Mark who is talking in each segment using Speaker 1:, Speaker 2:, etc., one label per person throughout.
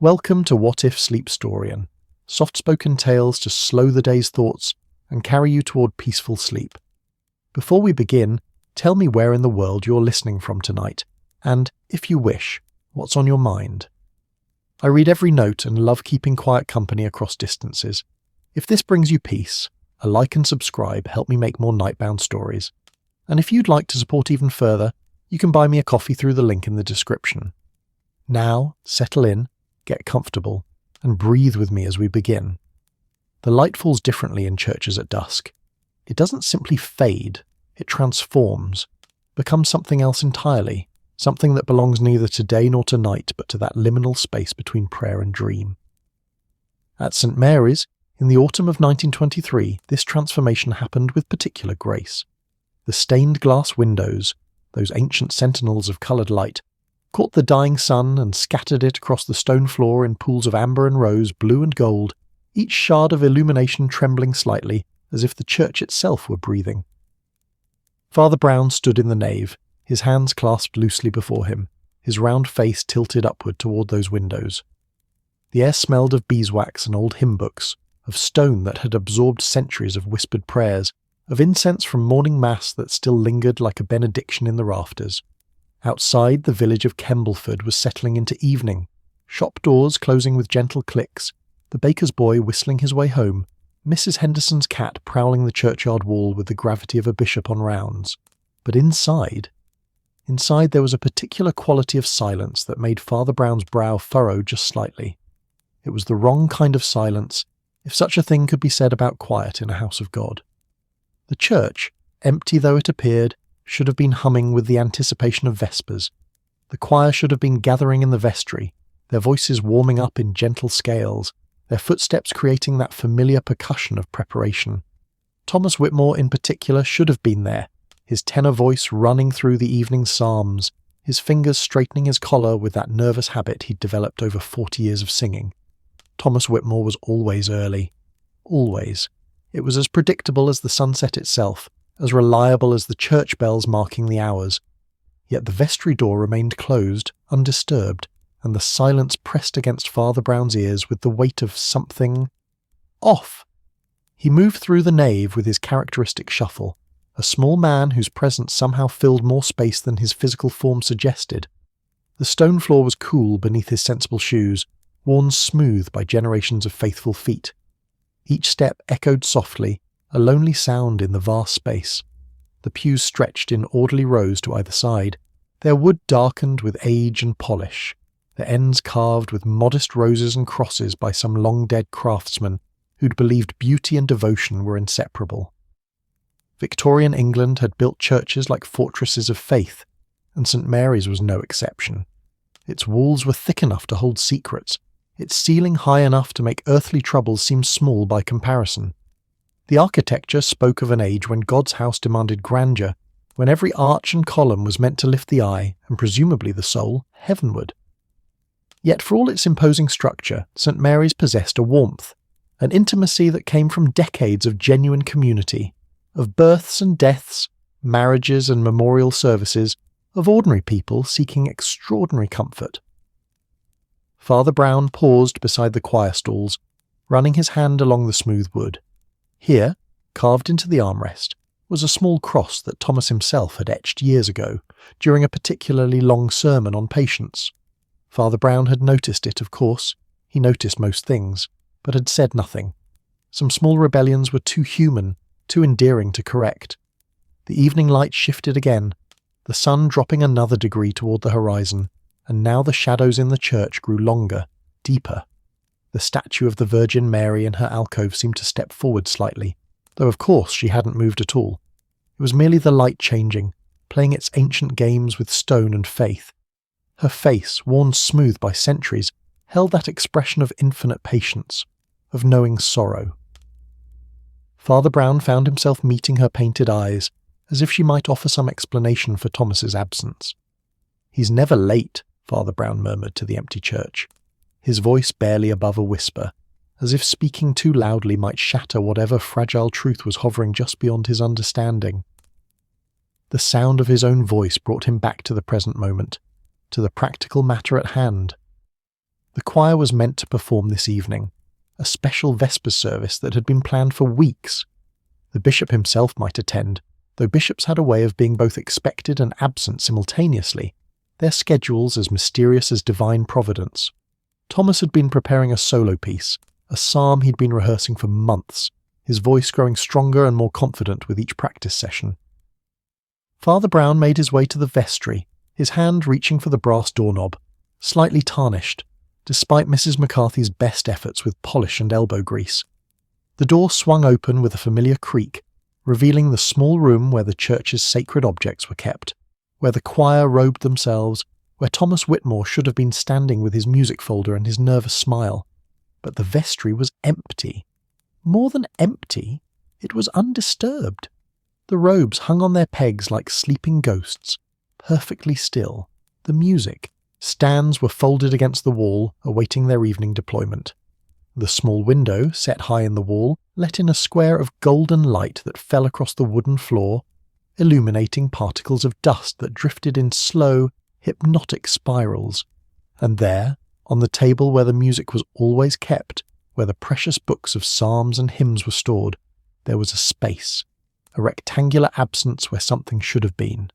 Speaker 1: Welcome to What If Sleep Storian, soft-spoken tales to slow the day's thoughts and carry you toward peaceful sleep. Before we begin, tell me where in the world you're listening from tonight, and, if you wish, what's on your mind. I read every note and love keeping quiet company across distances. If this brings you peace, a like and subscribe help me make more nightbound stories. And if you'd like to support even further, you can buy me a coffee through the link in the description. Now, settle in, get comfortable, and breathe with me as we begin. The light falls differently in churches at dusk. It doesn't simply fade, it transforms, becomes something else entirely, something that belongs neither to day nor to night, but to that liminal space between prayer and dream. At St. Mary's, in the autumn of 1923, this transformation happened with particular grace. The stained glass windows, those ancient sentinels of coloured light, caught the dying sun and scattered it across the stone floor in pools of amber and rose, blue and gold, each shard of illumination trembling slightly, as if the church itself were breathing. Father Brown stood in the nave, his hands clasped loosely before him, his round face tilted upward toward those windows. The air smelled of beeswax and old hymn books, of stone that had absorbed centuries of whispered prayers, of incense from morning mass that still lingered like a benediction in the rafters. Outside, the village of Kembleford was settling into evening, shop doors closing with gentle clicks, the baker's boy whistling his way home, Mrs. Henderson's cat prowling the churchyard wall with the gravity of a bishop on rounds. But inside there was a particular quality of silence that made Father Brown's brow furrow just slightly. It was the wrong kind of silence, if such a thing could be said about quiet in a house of God. The church, empty though it appeared, should have been humming with the anticipation of Vespers. The choir should have been gathering in the vestry, their voices warming up in gentle scales, their footsteps creating that familiar percussion of preparation. Thomas Whitmore in particular should have been there, his tenor voice running through the evening psalms, his fingers straightening his collar with that nervous habit he'd developed over 40 years of singing. Thomas Whitmore was always early. Always. It was as predictable as the sunset itself, as reliable as the church bells marking the hours. Yet the vestry door remained closed, undisturbed, and the silence pressed against Father Brown's ears with the weight of something off. He moved through the nave with his characteristic shuffle, a small man whose presence somehow filled more space than his physical form suggested. The stone floor was cool beneath his sensible shoes, worn smooth by generations of faithful feet. Each step echoed softly, a lonely sound in the vast space. The pews stretched in orderly rows to either side, their wood darkened with age and polish, their ends carved with modest roses and crosses by some long-dead craftsman who'd believed beauty and devotion were inseparable. Victorian England had built churches like fortresses of faith, and St. Mary's was no exception. Its walls were thick enough to hold secrets, its ceiling high enough to make earthly troubles seem small by comparison. The architecture spoke of an age when God's house demanded grandeur, when every arch and column was meant to lift the eye, and presumably the soul, heavenward. Yet for all its imposing structure, St. Mary's possessed a warmth, an intimacy that came from decades of genuine community, of births and deaths, marriages and memorial services, of ordinary people seeking extraordinary comfort. Father Brown paused beside the choir stalls, running his hand along the smooth wood. Here, carved into the armrest, was a small cross that Thomas himself had etched years ago, during a particularly long sermon on patience. Father Brown had noticed it, of course. He noticed most things, but had said nothing. Some small rebellions were too human, too endearing to correct. The evening light shifted again, the sun dropping another degree toward the horizon, and now the shadows in the church grew longer, deeper. The statue of the Virgin Mary in her alcove seemed to step forward slightly, though of course she hadn't moved at all. It was merely the light changing, playing its ancient games with stone and faith. Her face, worn smooth by centuries, held that expression of infinite patience, of knowing sorrow. Father Brown found himself meeting her painted eyes, as if she might offer some explanation for Thomas's absence. "He's never late," Father Brown murmured to the empty church, his voice barely above a whisper, as if speaking too loudly might shatter whatever fragile truth was hovering just beyond his understanding. The sound of his own voice brought him back to the present moment, to the practical matter at hand. The choir was meant to perform this evening, a special Vespers service that had been planned for weeks. The bishop himself might attend, though bishops had a way of being both expected and absent simultaneously, their schedules as mysterious as divine providence. Thomas had been preparing a solo piece, a psalm he'd been rehearsing for months, his voice growing stronger and more confident with each practice session. Father Brown made his way to the vestry, his hand reaching for the brass doorknob, slightly tarnished, despite Mrs. McCarthy's best efforts with polish and elbow grease. The door swung open with a familiar creak, revealing the small room where the church's sacred objects were kept, where the choir robed themselves, where Thomas Whitmore should have been standing with his music folder and his nervous smile. But the vestry was empty. More than empty, it was undisturbed. The robes hung on their pegs like sleeping ghosts, perfectly still. The music, stands were folded against the wall, awaiting their evening deployment. The small window, set high in the wall, let in a square of golden light that fell across the wooden floor, illuminating particles of dust that drifted in slow, hypnotic spirals. And there, on the table where the music was always kept, where the precious books of psalms and hymns were stored, there was a space, a rectangular absence where something should have been.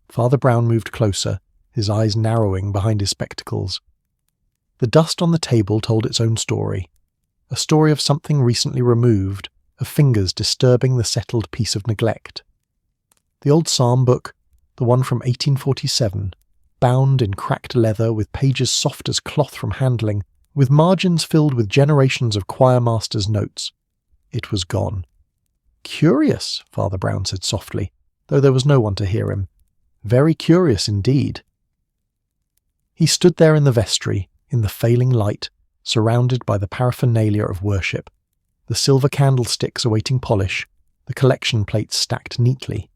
Speaker 1: Father Brown moved closer, his eyes narrowing behind his spectacles. The dust on the table told its own story, a story of something recently removed, of fingers disturbing the settled peace of neglect. The old psalm book, the one from 1847, bound in cracked leather with pages soft as cloth from handling, with margins filled with generations of choirmasters' notes. It was gone. "Curious," Father Brown said softly, though there was no one to hear him. "Very curious indeed." He stood there in the vestry, in the failing light, surrounded by the paraphernalia of worship, the silver candlesticks awaiting polish, the collection plates stacked neatly,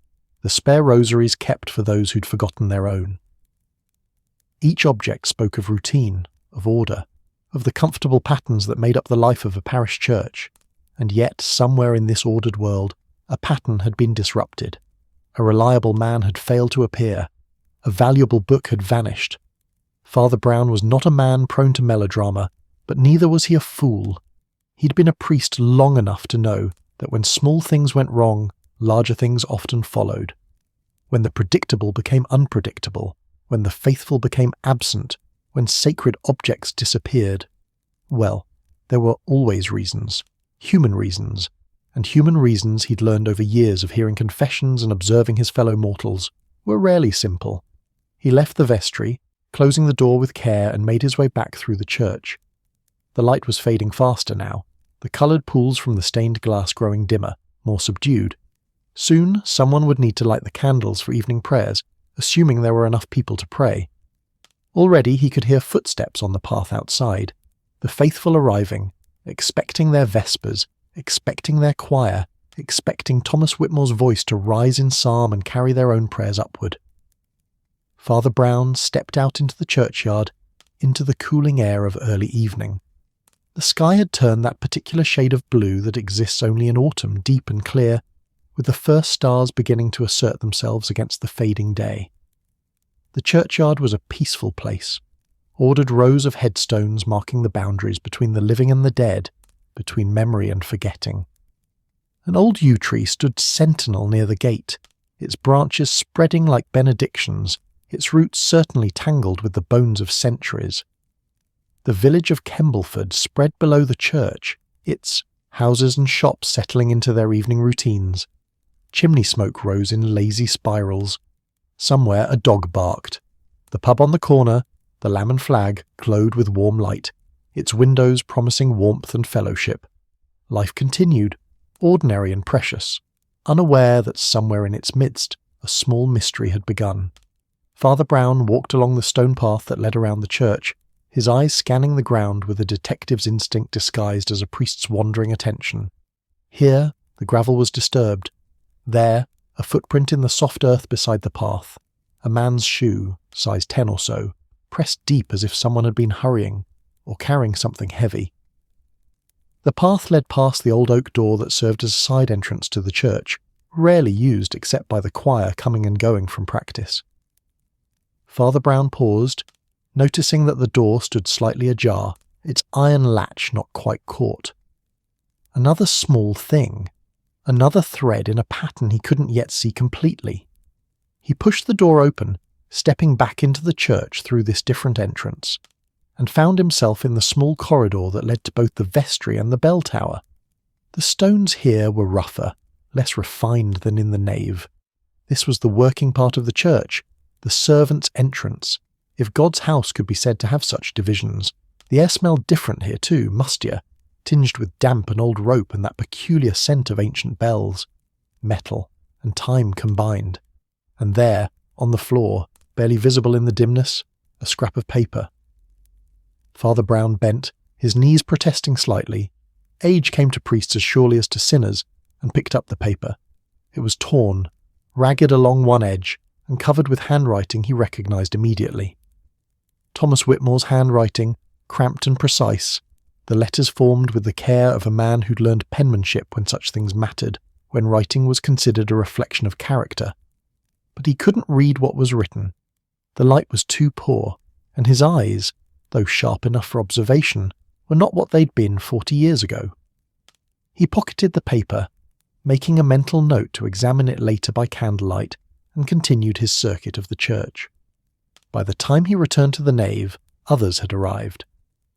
Speaker 1: the spare rosaries kept for those who'd forgotten their own. Each object spoke of routine, of order, of the comfortable patterns that made up the life of a parish church, and yet somewhere in this ordered world, a pattern had been disrupted. A reliable man had failed to appear. A valuable book had vanished. Father Brown was not a man prone to melodrama, but neither was he a fool. He'd been a priest long enough to know that when small things went wrong, larger things often followed. When the predictable became unpredictable, when the faithful became absent, when sacred objects disappeared, well, there were always reasons, human reasons, and human reasons he'd learned over years of hearing confessions and observing his fellow mortals were rarely simple. He left the vestry, closing the door with care, and made his way back through the church. The light was fading faster now, the coloured pools from the stained glass growing dimmer, more subdued. Soon someone would need to light the candles for evening prayers, assuming there were enough people to pray. Already he could hear footsteps on the path outside, the faithful arriving, expecting their vespers, expecting their choir, expecting Thomas Whitmore's voice to rise in psalm and carry their own prayers upward. Father Brown stepped out into the churchyard, into the cooling air of early evening. The sky had turned that particular shade of blue that exists only in autumn, deep and clear, with the first stars beginning to assert themselves against the fading day. The churchyard was a peaceful place, ordered rows of headstones marking the boundaries between the living and the dead, between memory and forgetting. An old yew tree stood sentinel near the gate, its branches spreading like benedictions, its roots certainly tangled with the bones of centuries. The village of Kembleford spread below the church, its houses and shops settling into their evening routines. Chimney smoke rose in lazy spirals. Somewhere a dog barked. The pub on the corner, the Lamb and Flag, glowed with warm light, its windows promising warmth and fellowship. Life continued, ordinary and precious, unaware that somewhere in its midst a small mystery had begun. Father Brown walked along the stone path that led around the church, his eyes scanning the ground with a detective's instinct disguised as a priest's wandering attention. Here, the gravel was disturbed. There, a footprint in the soft earth beside the path. A man's shoe, size 10 or so, pressed deep as if someone had been hurrying, or carrying something heavy. The path led past the old oak door that served as a side entrance to the church, rarely used except by the choir coming and going from practice. Father Brown paused, noticing that the door stood slightly ajar, its iron latch not quite caught. Another small thing. Another thread in a pattern he couldn't yet see completely. He pushed the door open, stepping back into the church through this different entrance, and found himself in the small corridor that led to both the vestry and the bell tower. The stones here were rougher, less refined than in the nave. This was the working part of the church, the servants' entrance. If God's house could be said to have such divisions, the air smelled different here too, mustier, tinged with damp and old rope and that peculiar scent of ancient bells, metal and time combined. And there, on the floor, barely visible in the dimness, a scrap of paper. Father Brown bent, his knees protesting slightly. Age came to priests as surely as to sinners, and picked up the paper. It was torn, ragged along one edge, and covered with handwriting he recognised immediately. Thomas Whitmore's handwriting, cramped and precise, the letters formed with the care of a man who'd learned penmanship when such things mattered, when writing was considered a reflection of character. But he couldn't read what was written. The light was too poor, and his eyes, though sharp enough for observation, were not what they'd been 40 years ago. He pocketed the paper, making a mental note to examine it later by candlelight, and continued his circuit of the church. By the time he returned to the nave, others had arrived.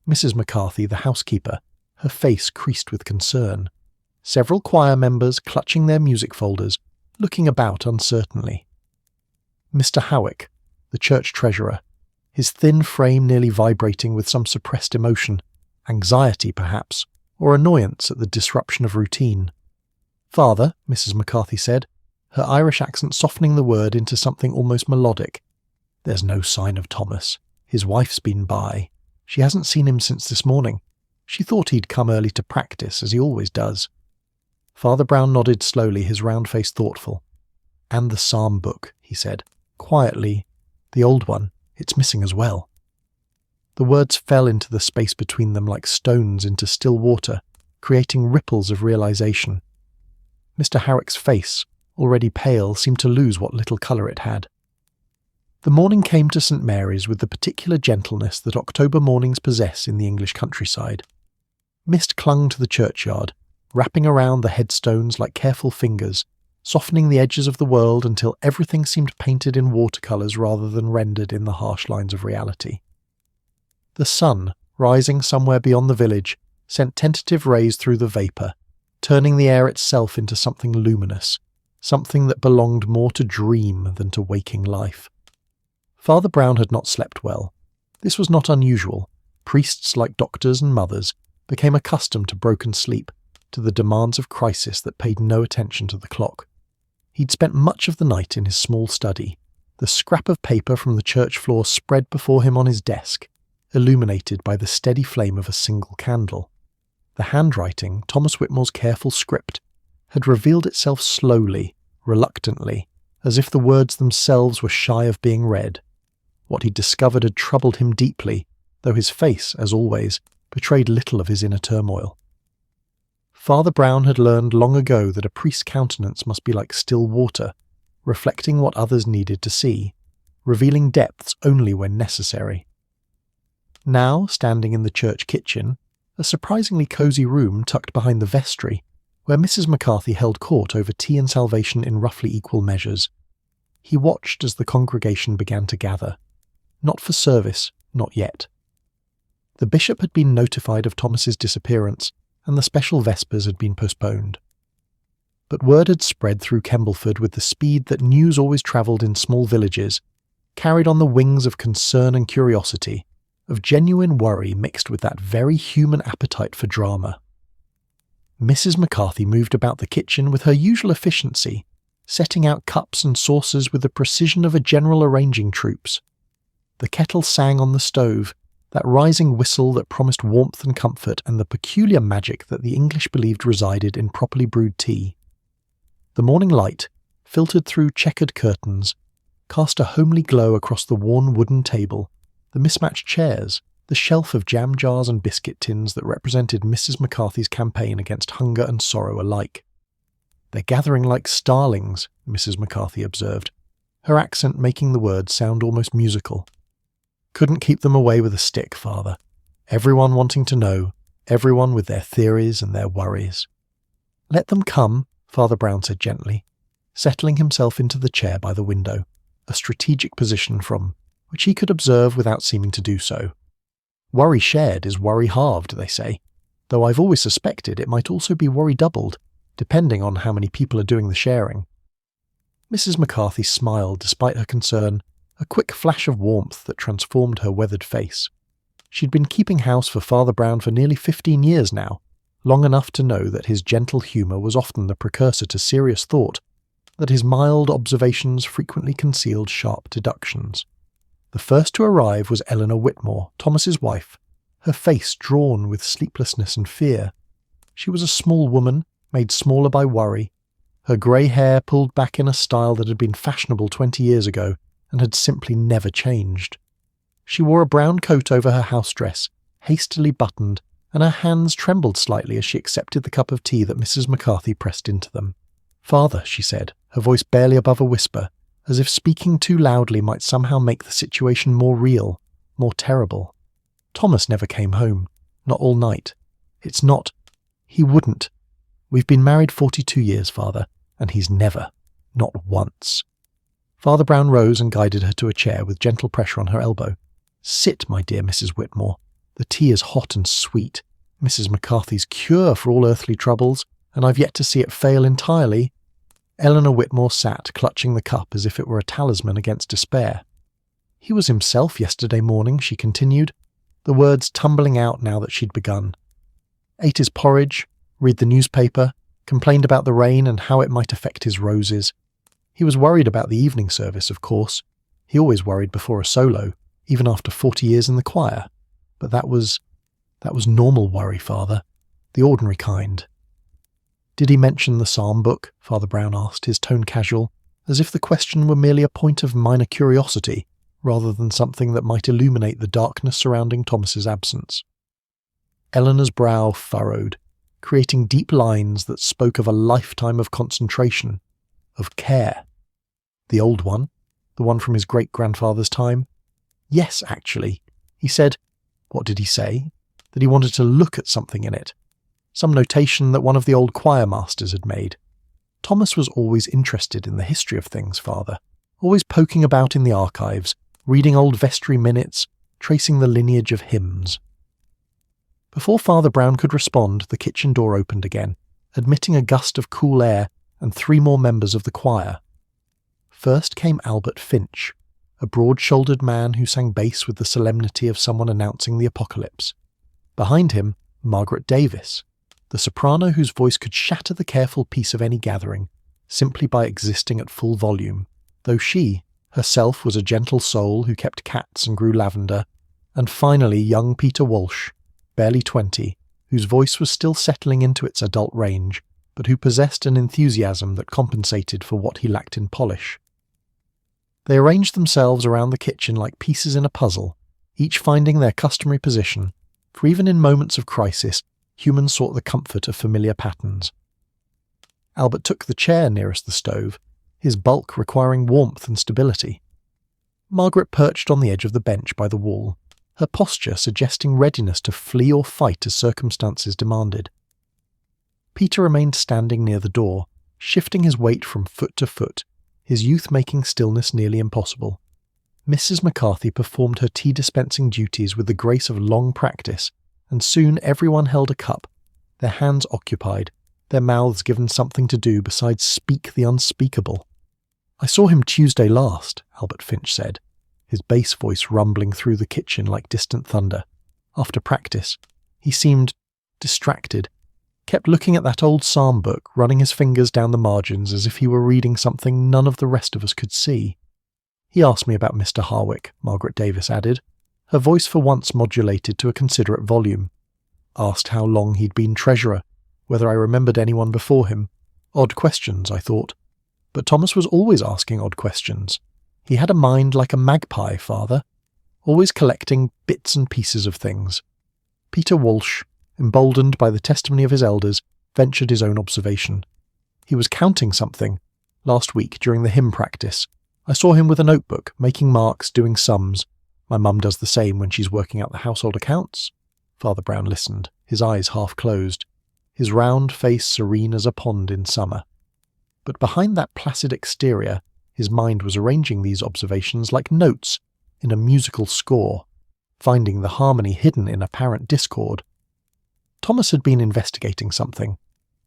Speaker 1: Mrs. McCarthy, the housekeeper, her face creased with concern. Several choir members clutching their music folders, looking about uncertainly. Mr. Howick, the church treasurer, his thin frame nearly vibrating with some suppressed emotion, anxiety perhaps, or annoyance at the disruption of routine. "Father," Mrs. McCarthy said, her Irish accent softening the word into something almost melodic. "There's no sign of Thomas. His wife's been by. She hasn't seen him since this morning. She thought he'd come early to practice, as he always does." Father Brown nodded slowly, his round face thoughtful. "And the psalm book," he said, quietly. "The old one. It's missing as well." The words fell into the space between them like stones into still water, creating ripples of realization. Mr. Howick's face, already pale, seemed to lose what little colour it had. The morning came to St. Mary's with the particular gentleness that October mornings possess in the English countryside. Mist clung to the churchyard, wrapping around the headstones like careful fingers, softening the edges of the world until everything seemed painted in watercolours rather than rendered in the harsh lines of reality. The sun, rising somewhere beyond the village, sent tentative rays through the vapour, turning the air itself into something luminous, something that belonged more to dream than to waking life. Father Brown had not slept well. This was not unusual. Priests, like doctors and mothers, became accustomed to broken sleep, to the demands of crisis that paid no attention to the clock. He'd spent much of the night in his small study, the scrap of paper from the church floor spread before him on his desk, illuminated by the steady flame of a single candle. The handwriting, Thomas Whitmore's careful script, had revealed itself slowly, reluctantly, as if the words themselves were shy of being read. What he'd discovered had troubled him deeply, though his face, as always, betrayed little of his inner turmoil. Father Brown had learned long ago that a priest's countenance must be like still water, reflecting what others needed to see, revealing depths only when necessary. Now, standing in the church kitchen, a surprisingly cosy room tucked behind the vestry, where Mrs. McCarthy held court over tea and salvation in roughly equal measures, he watched as the congregation began to gather. Not for service, not yet. The bishop had been notified of Thomas's disappearance, and the special vespers had been postponed. But word had spread through Kembleford with the speed that news always travelled in small villages, carried on the wings of concern and curiosity, of genuine worry mixed with that very human appetite for drama. Mrs. McCarthy moved about the kitchen with her usual efficiency, setting out cups and saucers with the precision of a general arranging troops. The kettle sang on the stove, that rising whistle that promised warmth and comfort and the peculiar magic that the English believed resided in properly brewed tea. The morning light, filtered through checkered curtains, cast a homely glow across the worn wooden table, the mismatched chairs, the shelf of jam jars and biscuit tins that represented Mrs. McCarthy's campaign against hunger and sorrow alike. "They're gathering like starlings," Mrs. McCarthy observed, her accent making the words sound almost musical. Couldn't keep them away with a stick, Father. Everyone wanting to know, everyone with their theories and their worries. Let them come, Father Brown said gently, settling himself into the chair by the window, a strategic position from which he could observe without seeming to do so. Worry shared is worry halved, they say, though I've always suspected it might also be worry doubled, depending on how many people are doing the sharing. Mrs. McCarthy smiled despite her concern, a quick flash of warmth that transformed her weathered face. She'd been keeping house for Father Brown for nearly 15 years now, long enough to know that his gentle humour was often the precursor to serious thought, that his mild observations frequently concealed sharp deductions. The first to arrive was Eleanor Whitmore, Thomas's wife, her face drawn with sleeplessness and fear. She was a small woman, made smaller by worry, her grey hair pulled back in a style that had been fashionable 20 years ago and had simply never changed. She wore a brown coat over her house dress, hastily buttoned, and her hands trembled slightly as she accepted the cup of tea that Mrs. McCarthy pressed into them. "Father," she said, her voice barely above a whisper, as if speaking too loudly might somehow make the situation more real, more terrible. "Thomas never came home. Not all night. It's not. He wouldn't. We've been married 42 years, Father, and he's never. Not once." Father Brown rose and guided her to a chair with gentle pressure on her elbow. "Sit, my dear Mrs. Whitmore. The tea is hot and sweet. Mrs. McCarthy's cure for all earthly troubles, and I've yet to see it fail entirely." Eleanor Whitmore sat, clutching the cup as if it were a talisman against despair. "He was himself yesterday morning," she continued, the words tumbling out now that she'd begun. "Ate his porridge, read the newspaper, complained about the rain and how it might affect his roses. He was worried about the evening service, of course. He always worried before a solo, even after 40 years in the choir. But that was normal worry, Father. The ordinary kind." "Did he mention the psalm book?" Father Brown asked, his tone casual, as if the question were merely a point of minor curiosity, rather than something that might illuminate the darkness surrounding Thomas's absence. Eleanor's brow furrowed, creating deep lines that spoke of a lifetime of concentration, of care. "The old one? The one from his great-grandfather's time?" "Yes, actually. He said—" "What did he say?" "That he wanted to look at something in it. Some notation that one of the old choir masters had made. Thomas was always interested in the history of things, Father, always poking about in the archives, reading old vestry minutes, tracing the lineage of hymns." Before Father Brown could respond, the kitchen door opened again, admitting a gust of cool air and 3 more members of the choir. First came Albert Finch, a broad-shouldered man who sang bass with the solemnity of someone announcing the apocalypse. Behind him, Margaret Davis, the soprano whose voice could shatter the careful peace of any gathering, simply by existing at full volume, though she, herself, was a gentle soul who kept cats and grew lavender, and finally young Peter Walsh, barely 20, whose voice was still settling into its adult range, but who possessed an enthusiasm that compensated for what he lacked in polish. They arranged themselves around the kitchen like pieces in a puzzle, each finding their customary position, for even in moments of crisis, humans sought the comfort of familiar patterns. Albert took the chair nearest the stove, his bulk requiring warmth and stability. Margaret perched on the edge of the bench by the wall, her posture suggesting readiness to flee or fight as circumstances demanded. Peter remained standing near the door, shifting his weight from foot to foot, his youth making stillness nearly impossible. Mrs. McCarthy performed her tea-dispensing duties with the grace of long practice, and soon everyone held a cup, their hands occupied, their mouths given something to do besides speak the unspeakable. "I saw him Tuesday last," Albert Finch said, his bass voice rumbling through the kitchen like distant thunder. "After practice. He seemed distracted, kept looking at that old psalm book, running his fingers down the margins as if he were reading something none of the rest of us could see. He asked me about Mr. Harwick," Margaret Davis added, her voice for once modulated to a considerate volume. "Asked how long he'd been treasurer, whether I remembered anyone before him. Odd questions, I thought. But Thomas was always asking odd questions. He had a mind like a magpie, Father, always collecting bits and pieces of things." Peter Walsh, emboldened by the testimony of his elders, ventured his own observation. "He was counting something. Last week, during the hymn practice, I saw him with a notebook, making marks, doing sums. My mum does the same when she's working out the household accounts." Father Brown listened, his eyes half closed, his round face serene as a pond in summer. But behind that placid exterior, his mind was arranging these observations like notes in a musical score, finding the harmony hidden in apparent discord. Thomas had been investigating something.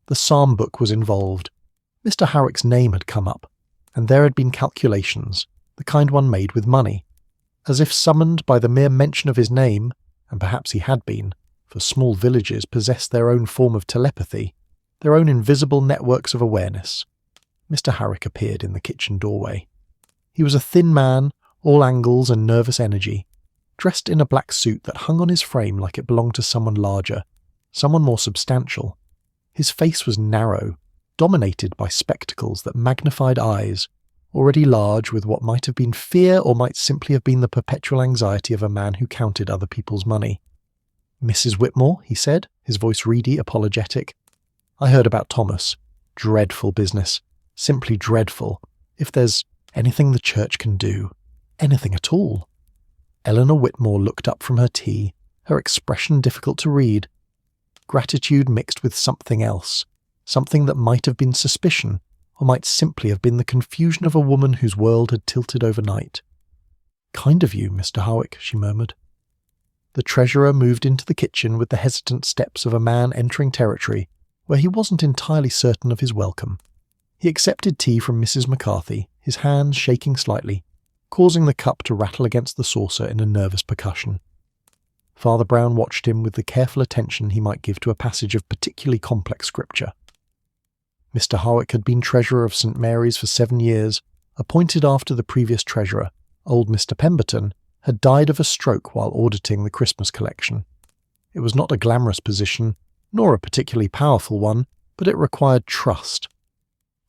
Speaker 1: The psalm book was involved. Mr. Howick's name had come up, and there had been calculations, the kind one made with money. As if summoned by the mere mention of his name, and perhaps he had been, for small villages possessed their own form of telepathy, their own invisible networks of awareness. Mr. Howick appeared in the kitchen doorway. He was a thin man, all angles and nervous energy, dressed in a black suit that hung on his frame like it belonged to someone larger, someone more substantial. His face was narrow, dominated by spectacles that magnified eyes, already large with what might have been fear or might simply have been the perpetual anxiety of a man who counted other people's money. "Mrs. Whitmore," he said, his voice reedy, apologetic. "I heard about Thomas. Dreadful business. Simply dreadful. If there's anything the church can do. Anything at all." Eleanor Whitmore looked up from her tea, her expression difficult to read. Gratitude mixed with something else, something that might have been suspicion, or might simply have been the confusion of a woman whose world had tilted overnight. "Kind of you, Mr. Howick," she murmured. The treasurer moved into the kitchen with the hesitant steps of a man entering territory where he wasn't entirely certain of his welcome. He accepted tea from Mrs. McCarthy, his hands shaking slightly, causing the cup to rattle against the saucer in a nervous percussion. Father Brown watched him with the careful attention he might give to a passage of particularly complex scripture. Mr. Howick had been treasurer of St. Mary's for 7 years, appointed after the previous treasurer, old Mr. Pemberton, had died of a stroke while auditing the Christmas collection. It was not a glamorous position, nor a particularly powerful one, but it required trust.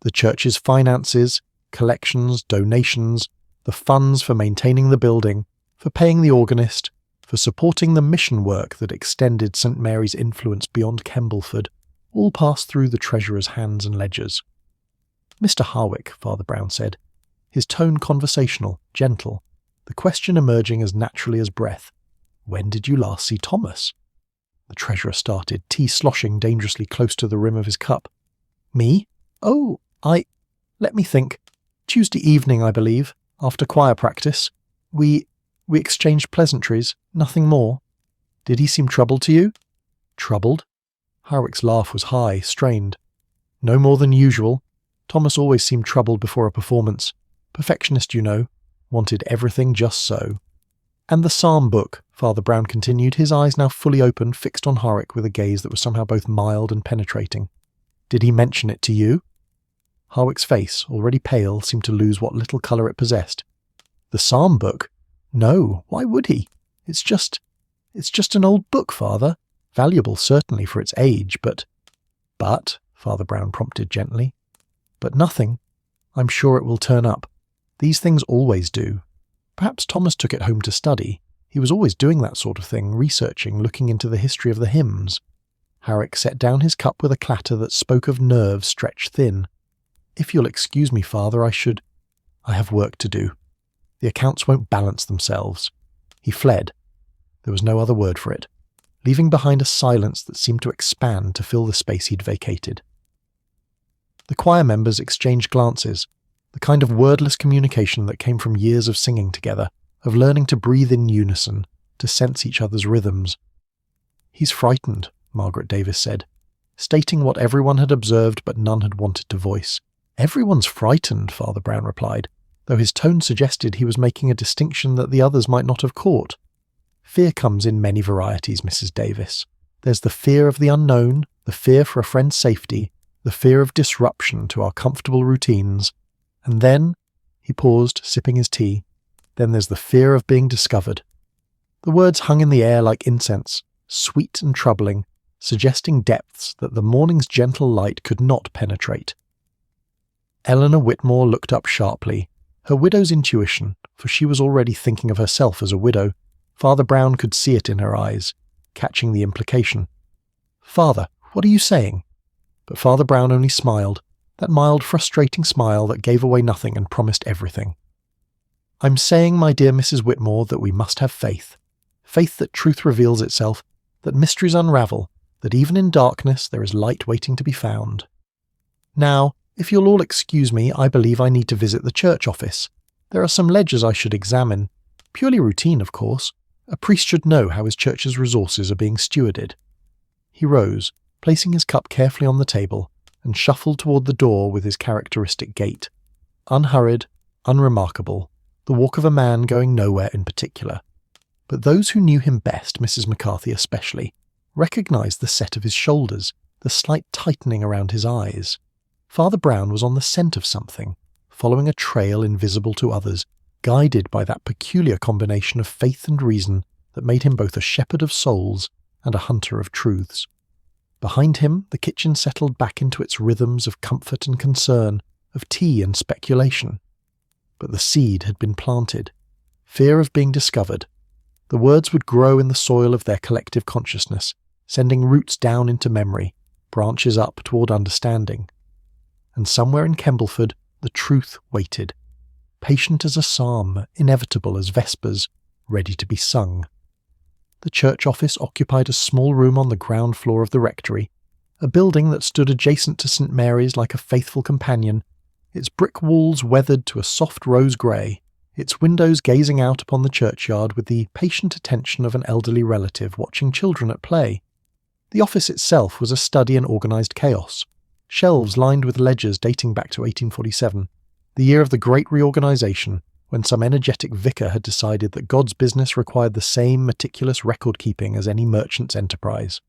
Speaker 1: The church's finances, collections, donations, the funds for maintaining the building, for paying the organist, for supporting the mission work that extended St. Mary's influence beyond Kembleford, all passed through the treasurer's hands and ledgers. "Mr. Howick," Father Brown said, his tone conversational, gentle, the question emerging as naturally as breath. "When did you last see Thomas?" The treasurer started, tea sloshing dangerously close to the rim of his cup. "Me? Oh, let me think. Tuesday evening, I believe, after choir practice. We exchanged pleasantries, nothing more." "Did he seem troubled to you?" "Troubled?" Howick's laugh was high, strained. "No more than usual. Thomas always seemed troubled before a performance. Perfectionist, you know. Wanted everything just so." "And the psalm book," Father Brown continued, his eyes now fully open, fixed on Howick with a gaze that was somehow both mild and penetrating. "Did he mention it to you?" Howick's face, already pale, seemed to lose what little colour it possessed. "The psalm book? No, why would he? It's just an old book, Father. Valuable, certainly, for its age, but..." "But," Father Brown prompted gently. "But nothing. I'm sure it will turn up. These things always do. Perhaps Thomas took it home to study. He was always doing that sort of thing, researching, looking into the history of the hymns." Howick set down his cup with a clatter that spoke of nerves stretched thin. "If you'll excuse me, Father, I have work to do. The accounts won't balance themselves." He fled. There was no other word for it, leaving behind a silence that seemed to expand to fill the space he'd vacated. The choir members exchanged glances, the kind of wordless communication that came from years of singing together, of learning to breathe in unison, to sense each other's rhythms. "He's frightened," Margaret Davis said, stating what everyone had observed but none had wanted to voice. "Everyone's frightened," Father Brown replied, though his tone suggested he was making a distinction that the others might not have caught. "Fear comes in many varieties, Mrs. Davis. There's the fear of the unknown, the fear for a friend's safety, the fear of disruption to our comfortable routines, and then," he paused, sipping his tea, "then there's the fear of being discovered." The words hung in the air like incense, sweet and troubling, suggesting depths that the morning's gentle light could not penetrate. Eleanor Whitmore looked up sharply, her widow's intuition, for she was already thinking of herself as a widow. Father Brown could see it in her eyes, catching the implication. "Father, what are you saying?" But Father Brown only smiled, that mild, frustrating smile that gave away nothing and promised everything. I'm saying, my dear Mrs. Whitmore, that we must have faith. Faith that truth reveals itself, that mysteries unravel, that even in darkness there is light waiting to be found. Now, if you'll all excuse me, I believe I need to visit the church office. There are some ledgers I should examine. Purely routine, of course. A priest should know how his church's resources are being stewarded. He rose, placing his cup carefully on the table, and shuffled toward the door with his characteristic gait. Unhurried, unremarkable, the walk of a man going nowhere in particular. But those who knew him best, Mrs. McCarthy especially, recognised the set of his shoulders, the slight tightening around his eyes. Father Brown was on the scent of something, following a trail invisible to others, guided by that peculiar combination of faith and reason that made him both a shepherd of souls and a hunter of truths. Behind him, the kitchen settled back into its rhythms of comfort and concern, of tea and speculation. But the seed had been planted. Fear of being discovered. The words would grow in the soil of their collective consciousness, sending roots down into memory, branches up toward understanding. And somewhere in Kembleford, the truth waited, patient as a psalm, inevitable as vespers, ready to be sung. The church office occupied a small room on the ground floor of the rectory, a building that stood adjacent to St. Mary's like a faithful companion, its brick walls weathered to a soft rose grey, its windows gazing out upon the churchyard with the patient attention of an elderly relative watching children at play. The office itself was a study in organised chaos, shelves lined with ledgers dating back to 1847, the year of the Great Reorganisation, when some energetic vicar had decided that God's business required the same meticulous record-keeping as any merchant's enterprise.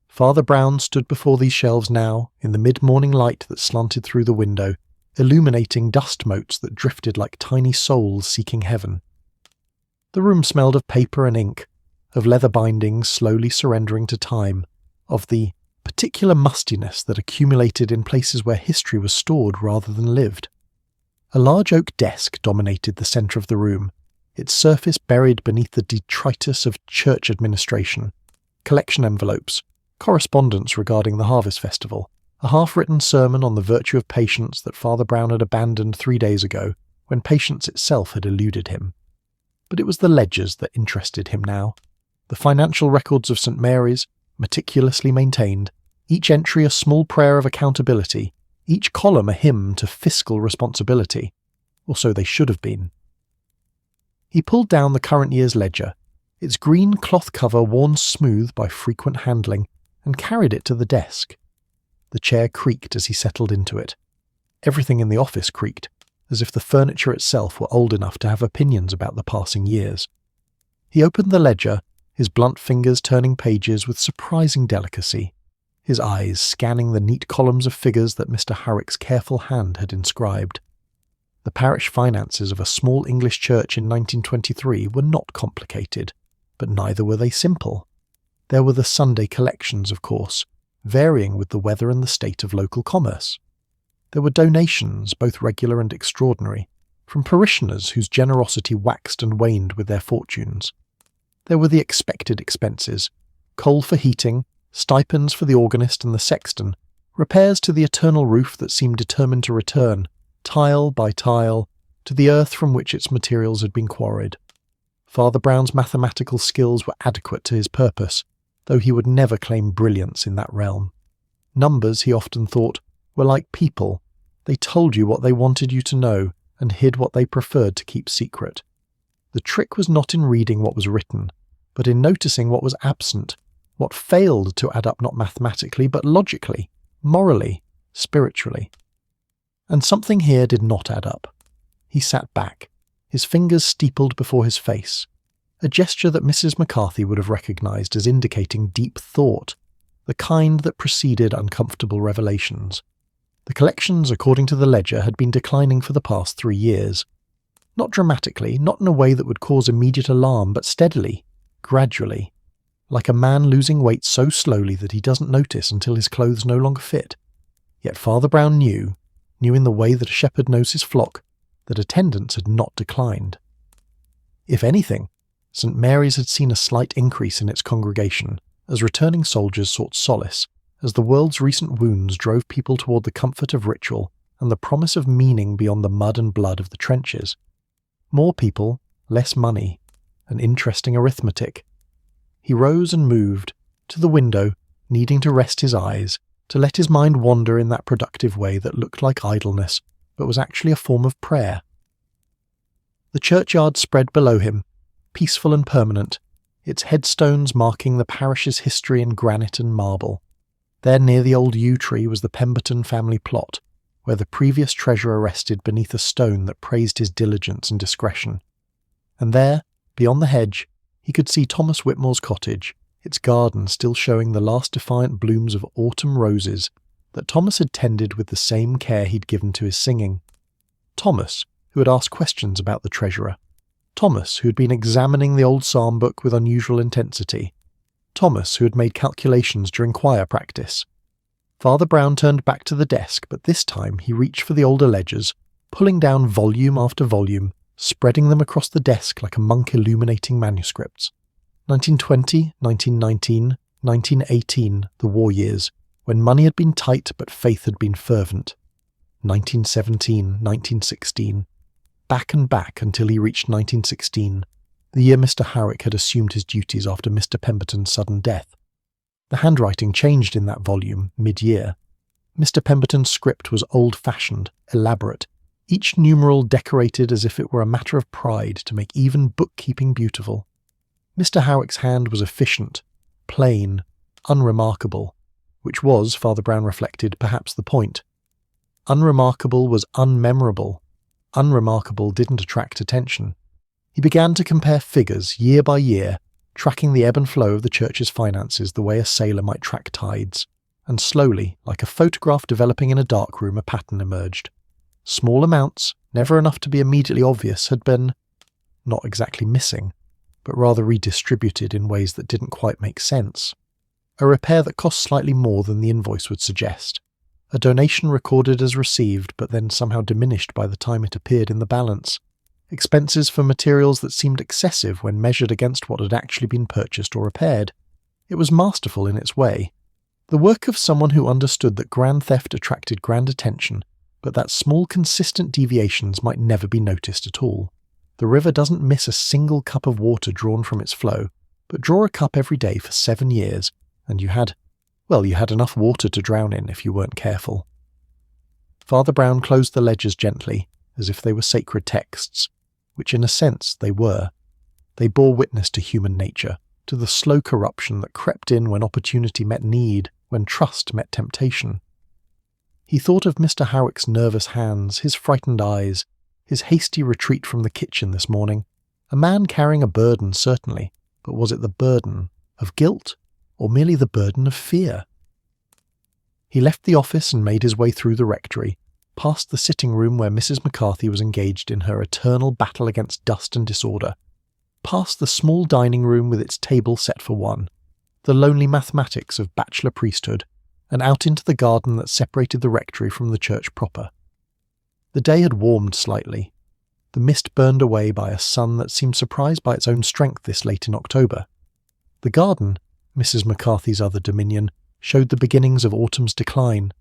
Speaker 1: Father Brown stood before these shelves now, in the mid-morning light that slanted through the window, illuminating dust motes that drifted like tiny souls seeking heaven. The room smelled of paper and ink, of leather bindings slowly surrendering to time, of the particular mustiness that accumulated in places where history was stored rather than lived. A large oak desk dominated the centre of the room, its surface buried beneath the detritus of church administration, collection envelopes, correspondence regarding the Harvest Festival, a half-written sermon on the virtue of patience that Father Brown had abandoned 3 days ago, when patience itself had eluded him. But it was the ledgers that interested him now. The financial records of St. Mary's, meticulously maintained, each entry a small prayer of accountability, each column a hymn to fiscal responsibility, or so they should have been. He pulled down the current year's ledger, its green cloth cover worn smooth by frequent handling, and carried it to the desk. The chair creaked as he settled into it. Everything in the office creaked, as if the furniture itself were old enough to have opinions about the passing years. He opened the ledger, his blunt fingers turning pages with surprising delicacy, his eyes scanning the neat columns of figures that Mr. Harrick's careful hand had inscribed. The parish finances of a small English church in 1923 were not complicated, but neither were they simple. There were the Sunday collections, of course, varying with the weather and the state of local commerce. There were donations, both regular and extraordinary, from parishioners whose generosity waxed and waned with their fortunes. There were the expected expenses, coal for heating, stipends for the organist and the sexton, repairs to the eternal roof that seemed determined to return, tile by tile, to the earth from which its materials had been quarried. Father Brown's mathematical skills were adequate to his purpose, though he would never claim brilliance in that realm. Numbers, he often thought, were like people. They told you what they wanted you to know, and hid what they preferred to keep secret. The trick was not in reading what was written, but in noticing what was absent, what failed to add up not mathematically, but logically, morally, spiritually. And something here did not add up. He sat back, his fingers steepled before his face, a gesture that Mrs. McCarthy would have recognised as indicating deep thought, the kind that preceded uncomfortable revelations. The collections, according to the ledger, had been declining for the past 3 years. Not dramatically, not in a way that would cause immediate alarm, but steadily, gradually, like a man losing weight so slowly that he doesn't notice until his clothes no longer fit. Yet Father Brown knew in the way that a shepherd knows his flock, that attendance had not declined. If anything, St. Mary's had seen a slight increase in its congregation, as returning soldiers sought solace, as the world's recent wounds drove people toward the comfort of ritual and the promise of meaning beyond the mud and blood of the trenches. More people, less money, an interesting arithmetic. He rose and moved, to the window, needing to rest his eyes, to let his mind wander in that productive way that looked like idleness, but was actually a form of prayer. The churchyard spread below him, peaceful and permanent, its headstones marking the parish's history in granite and marble. There near the old yew tree was the Pemberton family plot, where the previous treasurer rested beneath a stone that praised his diligence and discretion. And there, beyond the hedge, he could see Thomas Whitmore's cottage, its garden still showing the last defiant blooms of autumn roses that Thomas had tended with the same care he'd given to his singing. Thomas, who had asked questions about the treasurer. Thomas, who had been examining the old psalm book with unusual intensity. Thomas, who had made calculations during choir practice. Father Brown turned back to the desk, but this time he reached for the older ledgers, pulling down volume after volume, spreading them across the desk like a monk illuminating manuscripts. 1920, 1919, 1918, the war years, when money had been tight but faith had been fervent. 1917, 1916. Back and back until he reached 1916, the year Mr. Howick had assumed his duties after Mr. Pemberton's sudden death. The handwriting changed in that volume, mid-year. Mr. Pemberton's script was old-fashioned, elaborate, each numeral decorated as if it were a matter of pride to make even bookkeeping beautiful. Mr. Howick's hand was efficient, plain, unremarkable, which was, Father Brown reflected, perhaps the point. Unremarkable was unmemorable. Unremarkable didn't attract attention. He began to compare figures year by year, tracking the ebb and flow of the church's finances the way a sailor might track tides, and slowly, like a photograph developing in a darkroom, a pattern emerged. Small amounts, never enough to be immediately obvious, had been, not exactly missing, but rather redistributed in ways that didn't quite make sense. A repair that cost slightly more than the invoice would suggest. A donation recorded as received but then somehow diminished by the time it appeared in the balance. Expenses for materials that seemed excessive when measured against what had actually been purchased or repaired. It was masterful in its way. The work of someone who understood that grand theft attracted grand attention, but that small consistent deviations might never be noticed at all. The river doesn't miss a single cup of water drawn from its flow, but draw a cup every day for 7 years, and you had enough water to drown in if you weren't careful. Father Brown closed the ledgers gently, as if they were sacred texts, which in a sense they were. They bore witness to human nature, to the slow corruption that crept in when opportunity met need, when trust met temptation. He thought of Mr. Howick's nervous hands, his frightened eyes, his hasty retreat from the kitchen this morning. A man carrying a burden, certainly, but was it the burden of guilt, or merely the burden of fear? He left the office and made his way through the rectory, past the sitting room where Mrs. McCarthy was engaged in her eternal battle against dust and disorder, past the small dining room with its table set for one, the lonely mathematics of bachelor priesthood, and out into the garden that separated the rectory from the church proper. The day had warmed slightly, the mist burned away by a sun that seemed surprised by its own strength this late in October. The garden, Mrs. McCarthy's other dominion, showed the beginnings of autumn's decline,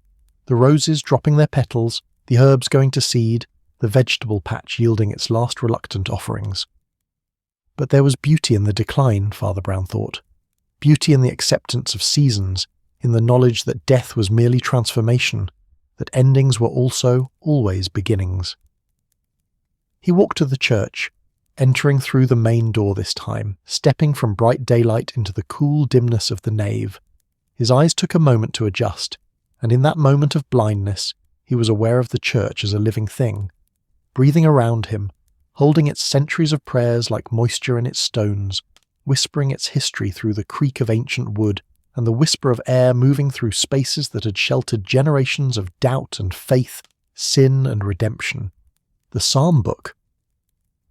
Speaker 1: the roses dropping their petals, the herbs going to seed, the vegetable patch yielding its last reluctant offerings. But there was beauty in the decline, Father Brown thought. Beauty in the acceptance of seasons, in the knowledge that death was merely transformation, that endings were also, always, beginnings. He walked to the church, entering through the main door this time, stepping from bright daylight into the cool dimness of the nave. His eyes took a moment to adjust, and in that moment of blindness, he was aware of the church as a living thing, breathing around him, holding its centuries of prayers like moisture in its stones, whispering its history through the creak of ancient wood and the whisper of air moving through spaces that had sheltered generations of doubt and faith, sin and redemption. The psalm book.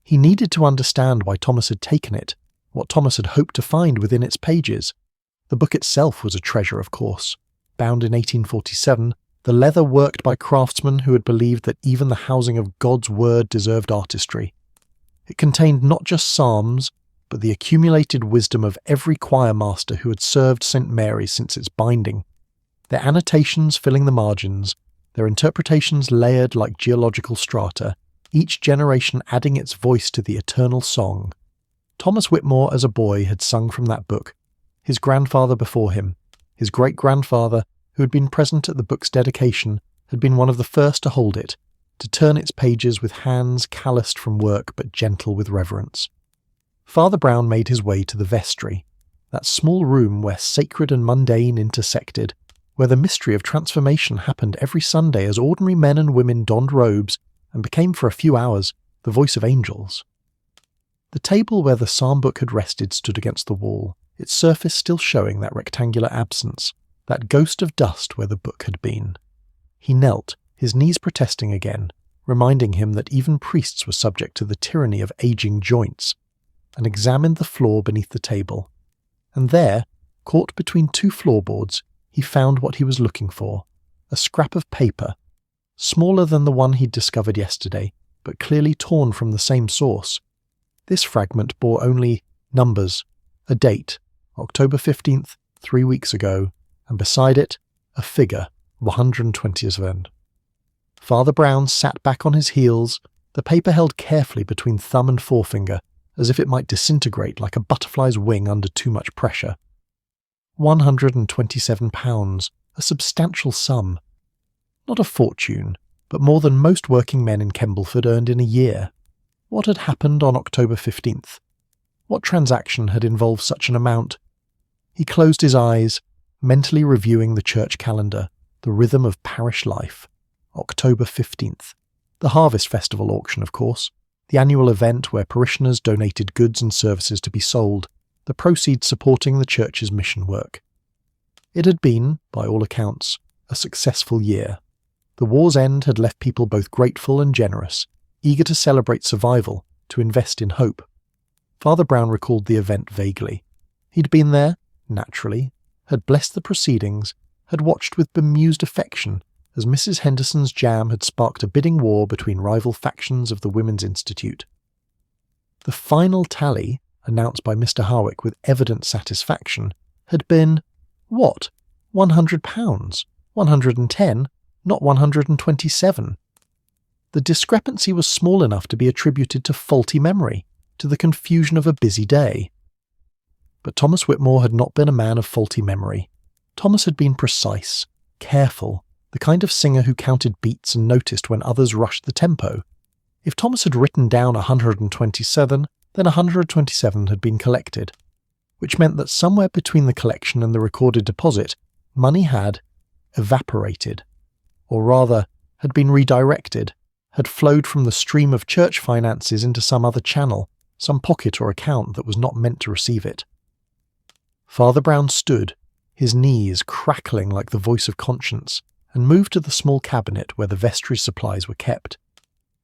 Speaker 1: He needed to understand why Thomas had taken it, what Thomas had hoped to find within its pages. The book itself was a treasure, of course. Bound in 1847, the leather worked by craftsmen who had believed that even the housing of God's word deserved artistry. It contained not just psalms, but the accumulated wisdom of every choir master who had served St. Mary's since its binding, their annotations filling the margins, their interpretations layered like geological strata, each generation adding its voice to the eternal song. Thomas Whitmore as a boy had sung from that book, his grandfather before him, his great-grandfather, who had been present at the book's dedication, had been one of the first to hold it, to turn its pages with hands calloused from work but gentle with reverence. Father Brown made his way to the vestry, that small room where sacred and mundane intersected, where the mystery of transformation happened every Sunday as ordinary men and women donned robes and became for a few hours the voice of angels. The table where the psalm book had rested stood against the wall, its surface still showing that rectangular absence, that ghost of dust where the book had been. He knelt, his knees protesting again, reminding him that even priests were subject to the tyranny of aging joints, and examined the floor beneath the table. And there, caught between two floorboards, he found what he was looking for, a scrap of paper, smaller than the one he'd discovered yesterday, but clearly torn from the same source. This fragment bore only numbers, a date, October 15th, 3 weeks ago, and beside it, a figure, 120th. Father Brown sat back on his heels, the paper held carefully between thumb and forefinger, as if it might disintegrate like a butterfly's wing under too much pressure. £127, a substantial sum. Not a fortune, but more than most working men in Kembleford earned in a year. What had happened on October 15th? What transaction had involved such an amount? He closed his eyes, mentally reviewing the church calendar, the rhythm of parish life. October 15th. The Harvest Festival auction, of course, the annual event where parishioners donated goods and services to be sold, the proceeds supporting the church's mission work. It had been, by all accounts, a successful year. The war's end had left people both grateful and generous, eager to celebrate survival, to invest in hope. Father Brown recalled the event vaguely. He'd been there, naturally, had blessed the proceedings, had watched with bemused affection as Mrs. Henderson's jam had sparked a bidding war between rival factions of the Women's Institute. The final tally, announced by Mr. Harwick with evident satisfaction, had been, what, £100, 110, not 127. The discrepancy was small enough to be attributed to faulty memory, to the confusion of a busy day. But Thomas Whitmore had not been a man of faulty memory. Thomas had been precise, careful, the kind of singer who counted beats and noticed when others rushed the tempo. If Thomas had written down 127, then 127 had been collected, which meant that somewhere between the collection and the recorded deposit, money had evaporated, or rather, had been redirected, had flowed from the stream of church finances into some other channel, some pocket or account that was not meant to receive it. Father Brown stood, his knees crackling like the voice of conscience, and moved to the small cabinet where the vestry supplies were kept.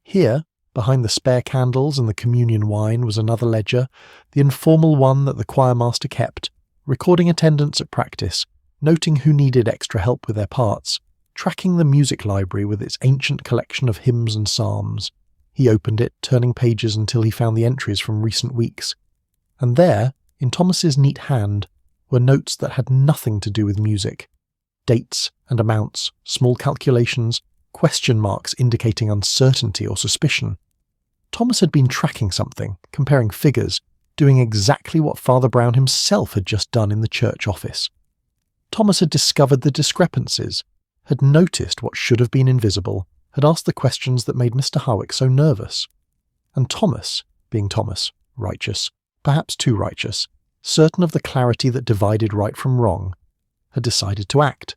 Speaker 1: Here, behind the spare candles and the communion wine, was another ledger, the informal one that the choirmaster kept, recording attendance at practice, noting who needed extra help with their parts, tracking the music library with its ancient collection of hymns and psalms. He opened it, turning pages until he found the entries from recent weeks. And there, in Thomas's neat hand, were notes that had nothing to do with music. Dates and amounts, small calculations, question marks indicating uncertainty or suspicion. Thomas had been tracking something, comparing figures, doing exactly what Father Brown himself had just done in the church office. Thomas had discovered the discrepancies, had noticed what should have been invisible, had asked the questions that made Mr. Harwick so nervous. And Thomas, being Thomas, righteous, perhaps too righteous, certain of the clarity that divided right from wrong, had decided to act.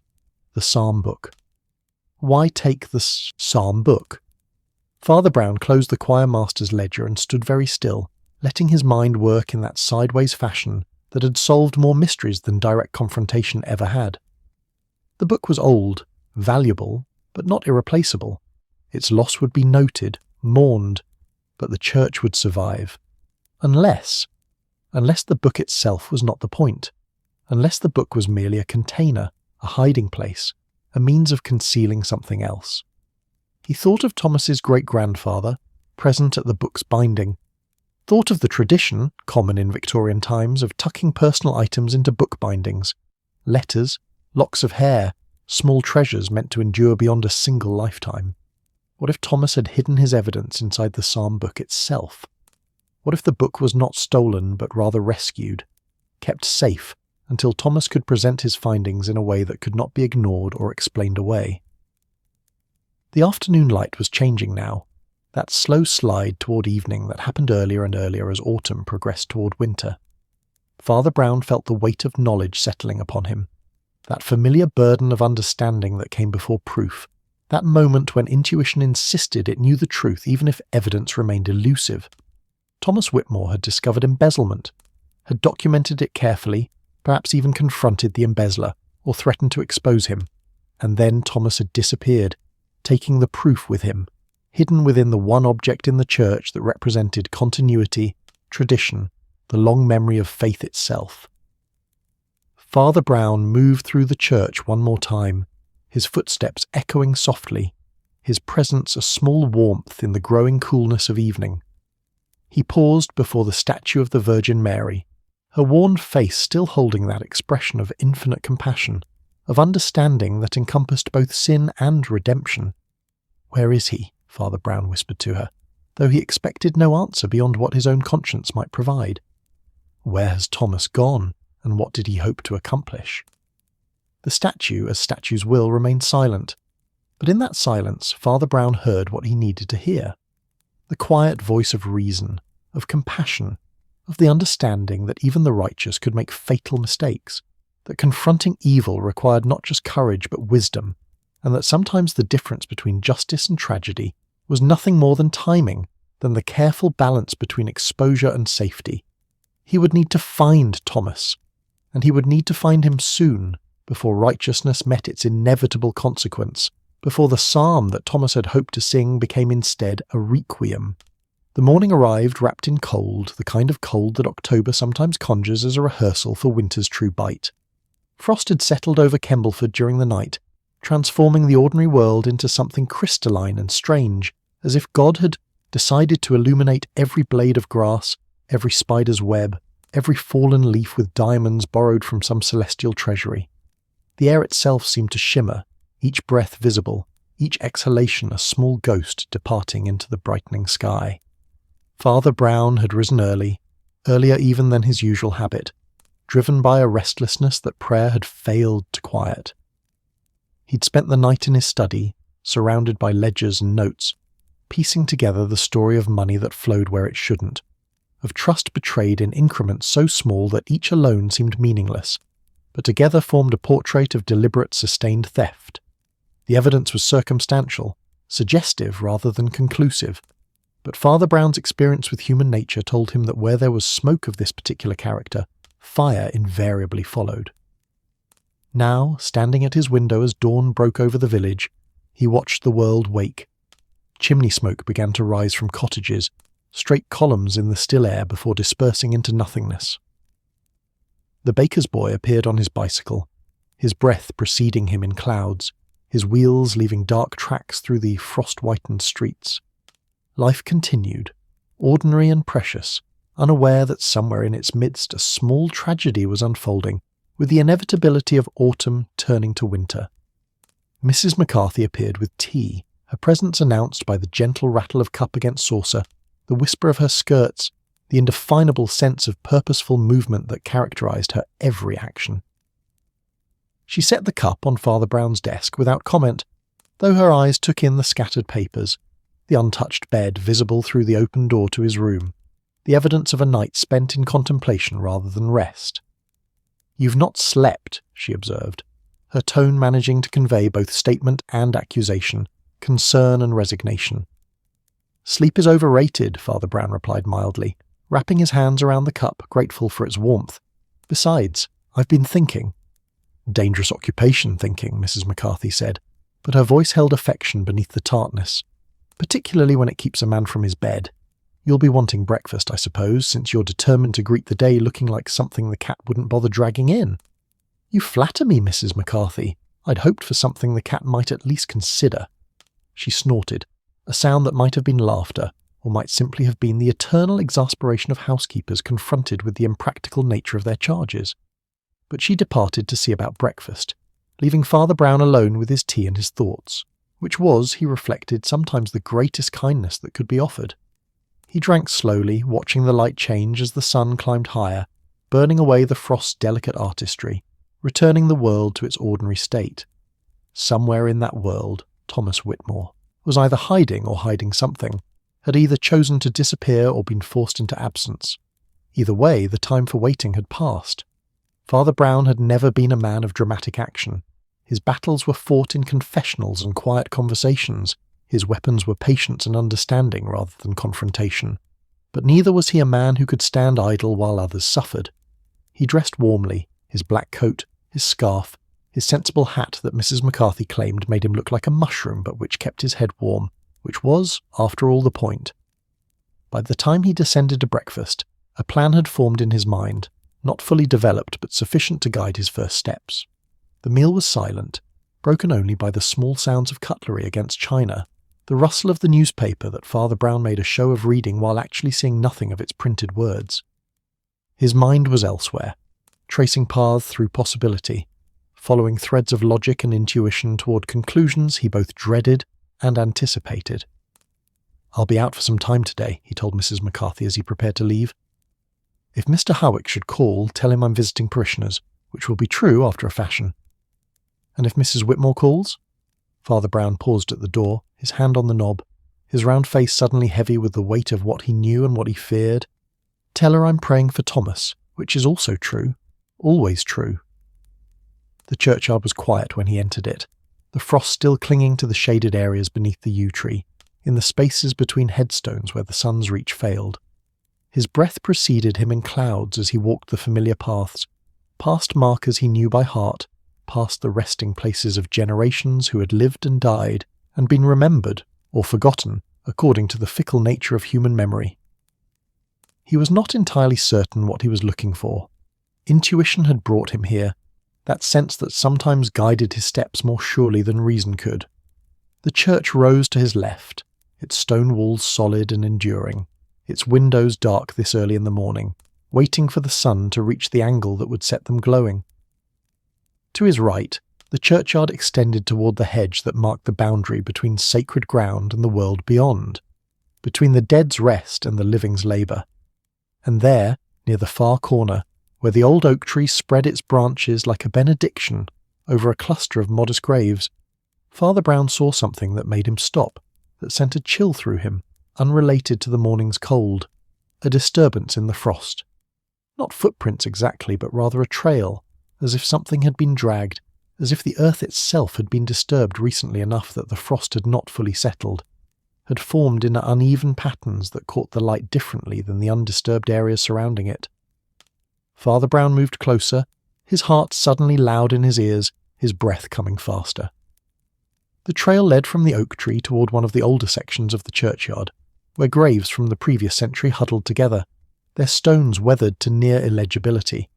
Speaker 1: The psalm book. Why take the psalm book? Father Brown closed the choirmaster's ledger and stood very still, letting his mind work in that sideways fashion that had solved more mysteries than direct confrontation ever had. The book was old, valuable, but not irreplaceable. Its loss would be noted, mourned, but the church would survive. Unless the book itself was not the point. Unless the book was merely a container, a hiding place, a means of concealing something else. He thought of Thomas's great-grandfather, present at the book's binding, thought of the tradition, common in Victorian times, of tucking personal items into book bindings, letters, locks of hair, small treasures meant to endure beyond a single lifetime. What if Thomas had hidden his evidence inside the psalm book itself? What if the book was not stolen but rather rescued, kept safe until Thomas could present his findings in a way that could not be ignored or explained away? The afternoon light was changing now, that slow slide toward evening that happened earlier and earlier as autumn progressed toward winter. Father Brown felt the weight of knowledge settling upon him, that familiar burden of understanding that came before proof, that moment when intuition insisted it knew the truth even if evidence remained elusive. Thomas Whitmore had discovered embezzlement, had documented it carefully, perhaps even confronted the embezzler or threatened to expose him, and then Thomas had disappeared, taking the proof with him, hidden within the one object in the church that represented continuity, tradition, the long memory of faith itself. Father Brown moved through the church one more time, his footsteps echoing softly, his presence a small warmth in the growing coolness of evening. He paused before the statue of the Virgin Mary, her worn face still holding that expression of infinite compassion, of understanding that encompassed both sin and redemption. "Where is he?" Father Brown whispered to her, though he expected no answer beyond what his own conscience might provide. Where has Thomas gone, and what did he hope to accomplish? The statue, as statues will, remained silent, but in that silence Father Brown heard what he needed to hear. The quiet voice of reason, of compassion, of the understanding that even the righteous could make fatal mistakes, that confronting evil required not just courage but wisdom, and that sometimes the difference between justice and tragedy was nothing more than timing, than the careful balance between exposure and safety. He would need to find Thomas, and he would need to find him soon, before righteousness met its inevitable consequence, before the psalm that Thomas had hoped to sing became instead a requiem. The morning arrived wrapped in cold, the kind of cold that October sometimes conjures as a rehearsal for winter's true bite. Frost had settled over Kembleford during the night, transforming the ordinary world into something crystalline and strange, as if God had decided to illuminate every blade of grass, every spider's web, every fallen leaf with diamonds borrowed from some celestial treasury. The air itself seemed to shimmer, each breath visible, each exhalation a small ghost departing into the brightening sky. Father Brown had risen early, earlier even than his usual habit, driven by a restlessness that prayer had failed to quiet. He'd spent the night in his study, surrounded by ledgers and notes, piecing together the story of money that flowed where it shouldn't, of trust betrayed in increments so small that each alone seemed meaningless, but together formed a portrait of deliberate, sustained theft. The evidence was circumstantial, suggestive rather than conclusive, but Father Brown's experience with human nature told him that where there was smoke of this particular character, fire invariably followed. Now, standing at his window as dawn broke over the village, he watched the world wake. Chimney smoke began to rise from cottages, straight columns in the still air before dispersing into nothingness. The baker's boy appeared on his bicycle, his breath preceding him in clouds, his wheels leaving dark tracks through the frost-whitened streets. Life continued, ordinary and precious, unaware that somewhere in its midst a small tragedy was unfolding, with the inevitability of autumn turning to winter. Mrs. McCarthy appeared with tea, her presence announced by the gentle rattle of cup against saucer, the whisper of her skirts, the indefinable sense of purposeful movement that characterized her every action. She set the cup on Father Brown's desk without comment, though her eyes took in the scattered papers, the untouched bed visible through the open door to his room, the evidence of a night spent in contemplation rather than rest. "You've not slept," she observed, her tone managing to convey both statement and accusation, concern and resignation. "Sleep is overrated," Father Brown replied mildly, wrapping his hands around the cup, grateful for its warmth. "Besides, I've been thinking." "Dangerous occupation, thinking," Mrs. McCarthy said, but her voice held affection beneath the tartness, particularly when it keeps a man from his bed. "You'll be wanting breakfast, I suppose, since you're determined to greet the day looking like something the cat wouldn't bother dragging in." "You flatter me, Mrs. McCarthy. I'd hoped for something the cat might at least consider." She snorted, a sound that might have been laughter, or might simply have been the eternal exasperation of housekeepers confronted with the impractical nature of their charges. But she departed to see about breakfast, leaving Father Brown alone with his tea and his thoughts, which was, he reflected, sometimes the greatest kindness that could be offered. He drank slowly, watching the light change as the sun climbed higher, burning away the frost's delicate artistry, returning the world to its ordinary state. Somewhere in that world, Thomas Whitmore was either hiding or hiding something, had either chosen to disappear or been forced into absence. Either way, the time for waiting had passed. Father Brown had never been a man of dramatic action. His battles were fought in confessionals and quiet conversations. His weapons were patience and understanding rather than confrontation. But neither was he a man who could stand idle while others suffered. He dressed warmly, his black coat, his scarf, his sensible hat that Mrs. McCarthy claimed made him look like a mushroom but which kept his head warm, which was, after all, the point. By the time he descended to breakfast, a plan had formed in his mind, not fully developed but sufficient to guide his first steps. The meal was silent, broken only by the small sounds of cutlery against china, the rustle of the newspaper that Father Brown made a show of reading while actually seeing nothing of its printed words. His mind was elsewhere, tracing paths through possibility, following threads of logic and intuition toward conclusions he both dreaded and anticipated. "I'll be out for some time today," he told Mrs. McCarthy as he prepared to leave. "If Mr. Howick should call, tell him I'm visiting parishioners, which will be true after a fashion." "And if Mrs. Whitmore calls?" Father Brown paused at the door, his hand on the knob, his round face suddenly heavy with the weight of what he knew and what he feared. "Tell her I'm praying for Thomas, which is also true, always true." The churchyard was quiet when he entered it, the frost still clinging to the shaded areas beneath the yew tree, in the spaces between headstones where the sun's reach failed. His breath preceded him in clouds as he walked the familiar paths, past markers he knew by heart, past the resting places of generations who had lived and died and been remembered or forgotten according to the fickle nature of human memory. He was not entirely certain what he was looking for. Intuition had brought him here, that sense that sometimes guided his steps more surely than reason could. The church rose to his left, its stone walls solid and enduring, its windows dark this early in the morning, waiting for the sun to reach the angle that would set them glowing. To his right, the churchyard extended toward the hedge that marked the boundary between sacred ground and the world beyond, between the dead's rest and the living's labour. And there, near the far corner, where the old oak tree spread its branches like a benediction over a cluster of modest graves, Father Brown saw something that made him stop, that sent a chill through him, unrelated to the morning's cold, a disturbance in the frost. Not footprints exactly, but rather a trail, as if something had been dragged, as if the earth itself had been disturbed recently enough that the frost had not fully settled, had formed in uneven patterns that caught the light differently than the undisturbed areas surrounding it. Father Brown moved closer, his heart suddenly loud in his ears, his breath coming faster. The trail led from the oak tree toward one of the older sections of the churchyard, where graves from the previous century huddled together, their stones weathered to near illegibility,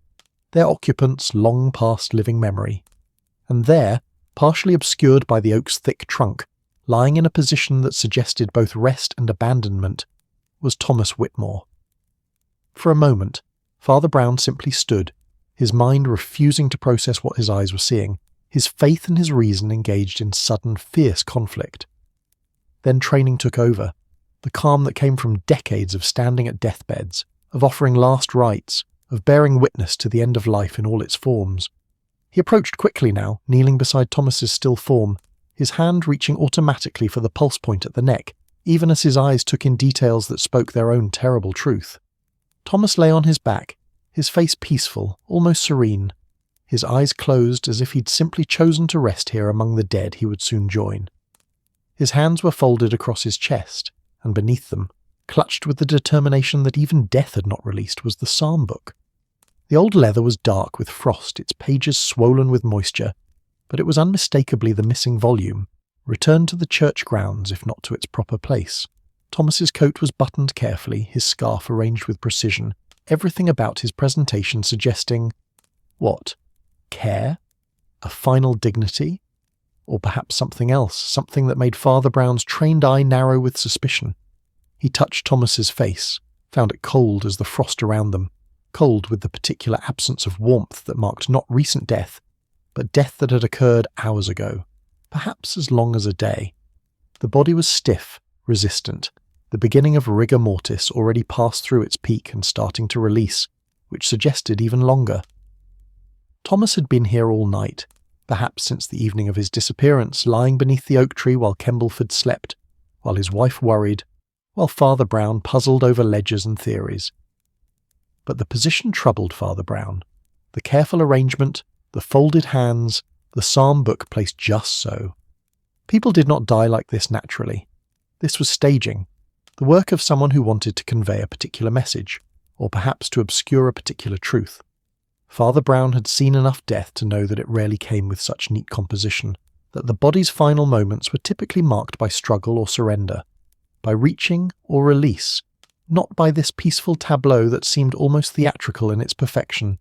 Speaker 1: their occupants long past living memory. And there, partially obscured by the oak's thick trunk, lying in a position that suggested both rest and abandonment, was Thomas Whitmore. For a moment, Father Brown simply stood, his mind refusing to process what his eyes were seeing, his faith and his reason engaged in sudden, fierce conflict. Then training took over, the calm that came from decades of standing at deathbeds, of offering last rites, of bearing witness to the end of life in all its forms. He approached quickly now, kneeling beside Thomas's still form, his hand reaching automatically for the pulse point at the neck, even as his eyes took in details that spoke their own terrible truth. Thomas lay on his back, his face peaceful, almost serene, his eyes closed as if he'd simply chosen to rest here among the dead he would soon join. His hands were folded across his chest, and beneath them, clutched with the determination that even death had not released, was the psalm book. The old leather was dark with frost, its pages swollen with moisture, but it was unmistakably the missing volume, returned to the church grounds if not to its proper place. Thomas's coat was buttoned carefully, his scarf arranged with precision, everything about his presentation suggesting, what? Care? A final dignity? Or perhaps something else, something that made Father Brown's trained eye narrow with suspicion. He touched Thomas's face, found it cold as the frost around them, cold with the particular absence of warmth that marked not recent death, but death that had occurred hours ago, perhaps as long as a day. The body was stiff, resistant, the beginning of rigor mortis already passed through its peak and starting to release, which suggested even longer. Thomas had been here all night, perhaps since the evening of his disappearance, lying beneath the oak tree while Kembleford slept, while his wife worried, while Father Brown puzzled over ledgers and theories. But the position troubled Father Brown. The careful arrangement, the folded hands, the psalm book placed just so. People did not die like this naturally. This was staging, the work of someone who wanted to convey a particular message, or perhaps to obscure a particular truth. Father Brown had seen enough death to know that it rarely came with such neat composition, that the body's final moments were typically marked by struggle or surrender, by reaching or release, not by this peaceful tableau that seemed almost theatrical in its perfection.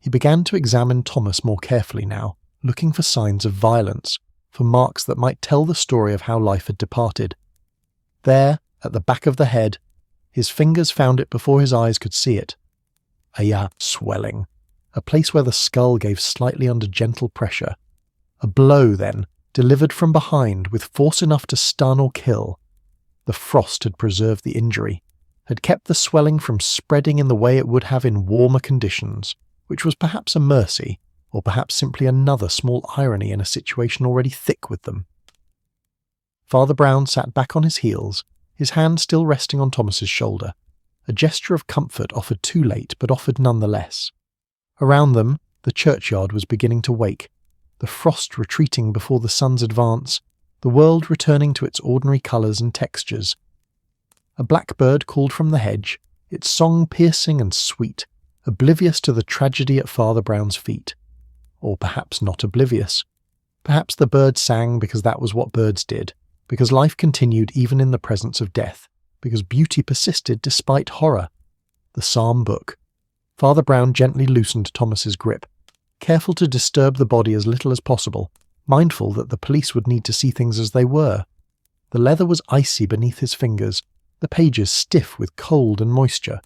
Speaker 1: He began to examine Thomas more carefully now, looking for signs of violence, for marks that might tell the story of how life had departed. There, at the back of the head, his fingers found it before his eyes could see it. A swelling, a place where the skull gave slightly under gentle pressure. A blow, then, delivered from behind with force enough to stun or kill. The frost had preserved the injury, had kept the swelling from spreading in the way it would have in warmer conditions, which was perhaps a mercy, or perhaps simply another small irony in a situation already thick with them. Father Brown sat back on his heels, his hand still resting on Thomas's shoulder, a gesture of comfort offered too late but offered nonetheless. Around them, the churchyard was beginning to wake, the frost retreating before the sun's advance, the world returning to its ordinary colours and textures. A blackbird called from the hedge, its song piercing and sweet, oblivious to the tragedy at Father Brown's feet. Or perhaps not oblivious. Perhaps the bird sang because that was what birds did, because life continued even in the presence of death, because beauty persisted despite horror. The psalm book. Father Brown gently loosened Thomas's grip, careful to disturb the body as little as possible, mindful that the police would need to see things as they were. The leather was icy beneath his fingers, the pages stiff with cold and moisture.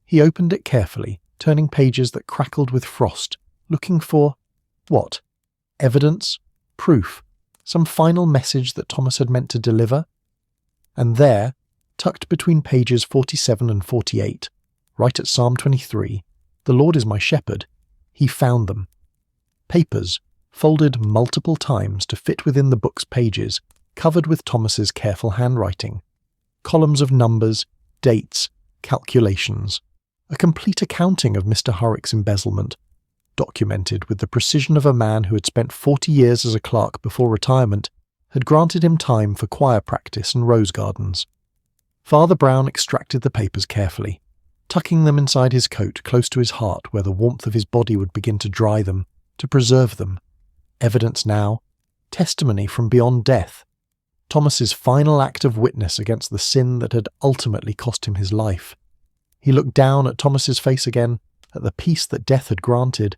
Speaker 1: He opened it carefully, turning pages that crackled with frost, looking for what? Evidence? Proof? Some final message that Thomas had meant to deliver? And there, tucked between pages 47 and 48, right at Psalm 23, "The Lord is my shepherd," he found them. Papers, folded multiple times to fit within the book's pages, covered with Thomas's careful handwriting. Columns of numbers, dates, calculations. A complete accounting of Mr. Hurrick's embezzlement, documented with the precision of a man who had spent 40 years as a clerk before retirement, had granted him time for choir practice and rose gardens. Father Brown extracted the papers carefully, tucking them inside his coat close to his heart where the warmth of his body would begin to dry them, to preserve them. Evidence now, testimony from beyond death. Thomas's final act of witness against the sin that had ultimately cost him his life. He looked down at Thomas's face again, at the peace that death had granted,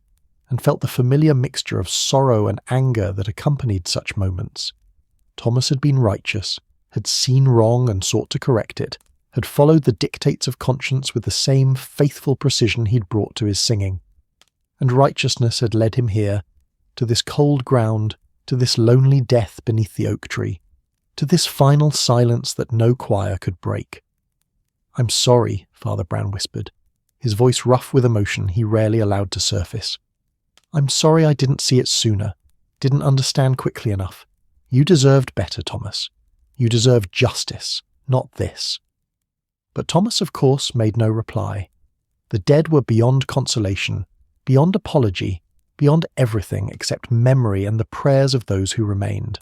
Speaker 1: and felt the familiar mixture of sorrow and anger that accompanied such moments. Thomas had been righteous, had seen wrong and sought to correct it, had followed the dictates of conscience with the same faithful precision he'd brought to his singing. And righteousness had led him here, to this cold ground, to this lonely death beneath the oak tree, to this final silence that no choir could break. "I'm sorry," Father Brown whispered, his voice rough with emotion he rarely allowed to surface. "I'm sorry I didn't see it sooner, didn't understand quickly enough. You deserved better, Thomas. You deserved justice, not this." But Thomas, of course, made no reply. The dead were beyond consolation, beyond apology, beyond everything except memory and the prayers of those who remained.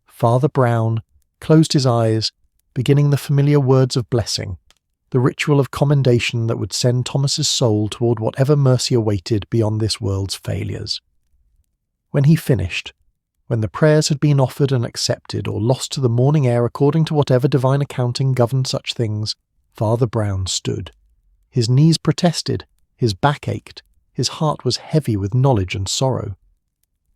Speaker 1: Father Brown closed his eyes, beginning the familiar words of blessing, the ritual of commendation that would send Thomas's soul toward whatever mercy awaited beyond this world's failures. When he finished, when the prayers had been offered and accepted or lost to the morning air according to whatever divine accounting governed such things, Father Brown stood. His knees protested, his back ached, his heart was heavy with knowledge and sorrow.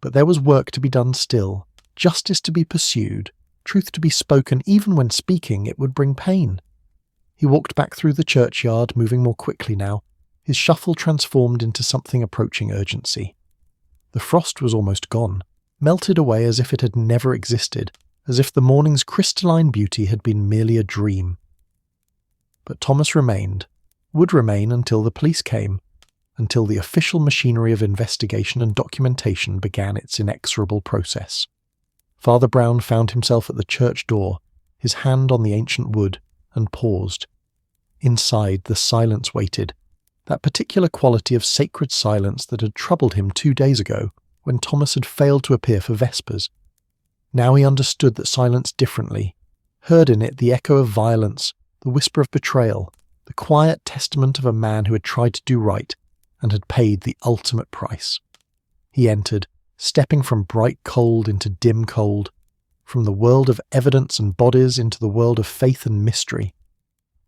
Speaker 1: But there was work to be done still, justice to be pursued, truth to be spoken even when speaking it would bring pain. He walked back through the churchyard, moving more quickly now, his shuffle transformed into something approaching urgency. The frost was almost gone. melted away as if it had never existed, as if the morning's crystalline beauty had been merely a dream. But Thomas remained, would remain until the police came, until the official machinery of investigation and documentation began its inexorable process. Father Brown found himself at the church door, his hand on the ancient wood, and paused. Inside, the silence waited, that particular quality of sacred silence that had troubled him 2 days ago when Thomas had failed to appear for Vespers. Now he understood that silence differently, heard in it the echo of violence, the whisper of betrayal, the quiet testament of a man who had tried to do right and had paid the ultimate price. He entered, stepping from bright cold into dim cold, from the world of evidence and bodies into the world of faith and mystery.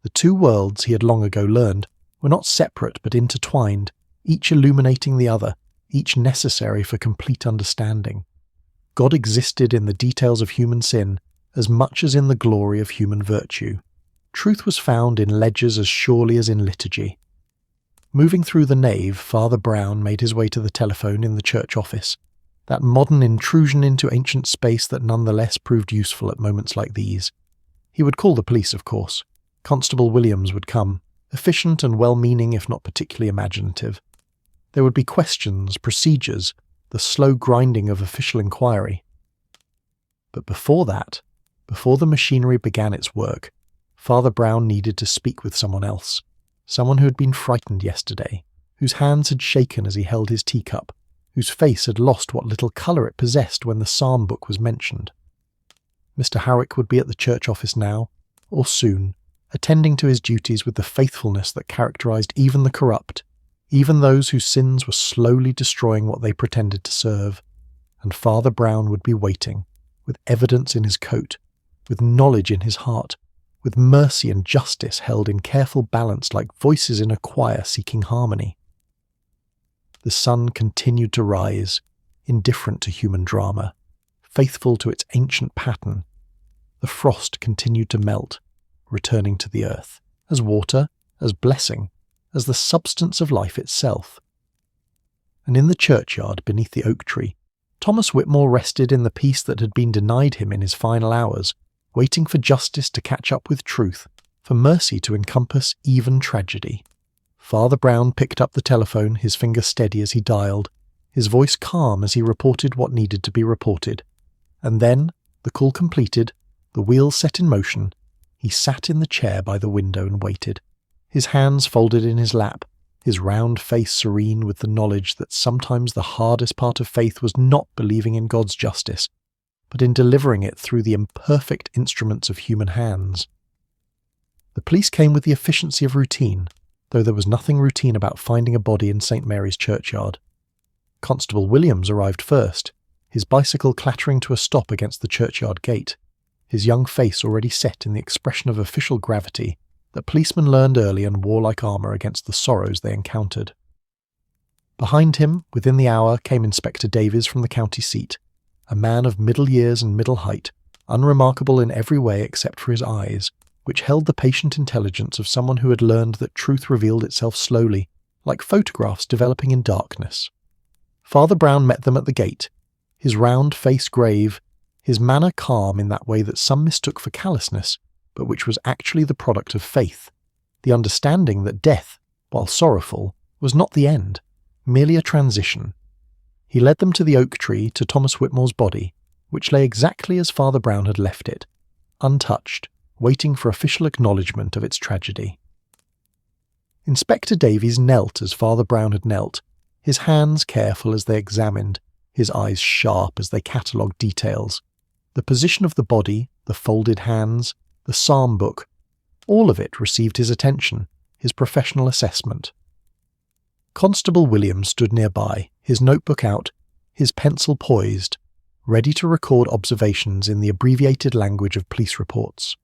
Speaker 1: The two worlds, he had long ago learned, were not separate but intertwined, each illuminating the other, each necessary for complete understanding. God existed in the details of human sin as much as in the glory of human virtue. Truth was found in ledgers as surely as in liturgy. Moving through the nave, Father Brown made his way to the telephone in the church office, that modern intrusion into ancient space that nonetheless proved useful at moments like these. He would call the police, of course. Constable Williams would come, efficient and well-meaning if not particularly imaginative. There would be questions, procedures, the slow grinding of official inquiry. But before that, before the machinery began its work, Father Brown needed to speak with someone else, someone who had been frightened yesterday, whose hands had shaken as he held his teacup, whose face had lost what little colour it possessed when the psalm book was mentioned. Mr. Howick would be at the church office now, or soon, attending to his duties with the faithfulness that characterised even the corrupt, even those whose sins were slowly destroying what they pretended to serve, and Father Brown would be waiting, with evidence in his coat, with knowledge in his heart, with mercy and justice held in careful balance like voices in a choir seeking harmony. The sun continued to rise, indifferent to human drama, faithful to its ancient pattern. The frost continued to melt, returning to the earth, as water, as blessing, as the substance of life itself. And in the churchyard beneath the oak tree, Thomas Whitmore rested in the peace that had been denied him in his final hours, waiting for justice to catch up with truth, for mercy to encompass even tragedy. Father Brown picked up the telephone, his finger steady as he dialed, his voice calm as he reported what needed to be reported. And then, the call completed, the wheels set in motion, he sat in the chair by the window and waited, his hands folded in his lap, his round face serene with the knowledge that sometimes the hardest part of faith was not believing in God's justice, but in delivering it through the imperfect instruments of human hands. The police came with the efficiency of routine, though there was nothing routine about finding a body in St. Mary's churchyard. Constable Williams arrived first, his bicycle clattering to a stop against the churchyard gate, his young face already set in the expression of official gravity that policemen learned early and wore like armour against the sorrows they encountered. Behind him, within the hour, came Inspector Davies from the county seat, a man of middle years and middle height, unremarkable in every way except for his eyes, which held the patient intelligence of someone who had learned that truth revealed itself slowly, like photographs developing in darkness. Father Brown met them at the gate, his round face grave, his manner calm in that way that some mistook for callousness, but which was actually the product of faith, the understanding that death, while sorrowful, was not the end, merely a transition. He led them to the oak tree, to Thomas Whitmore's body, which lay exactly as Father Brown had left it, untouched, waiting for official acknowledgement of its tragedy. Inspector Davies knelt as Father Brown had knelt, his hands careful as they examined, his eyes sharp as they catalogued details. The position of the body, the folded hands, the psalm book, all of it received his attention, his professional assessment. Constable Williams stood nearby, his notebook out, his pencil poised, ready to record observations in the abbreviated language of police reports.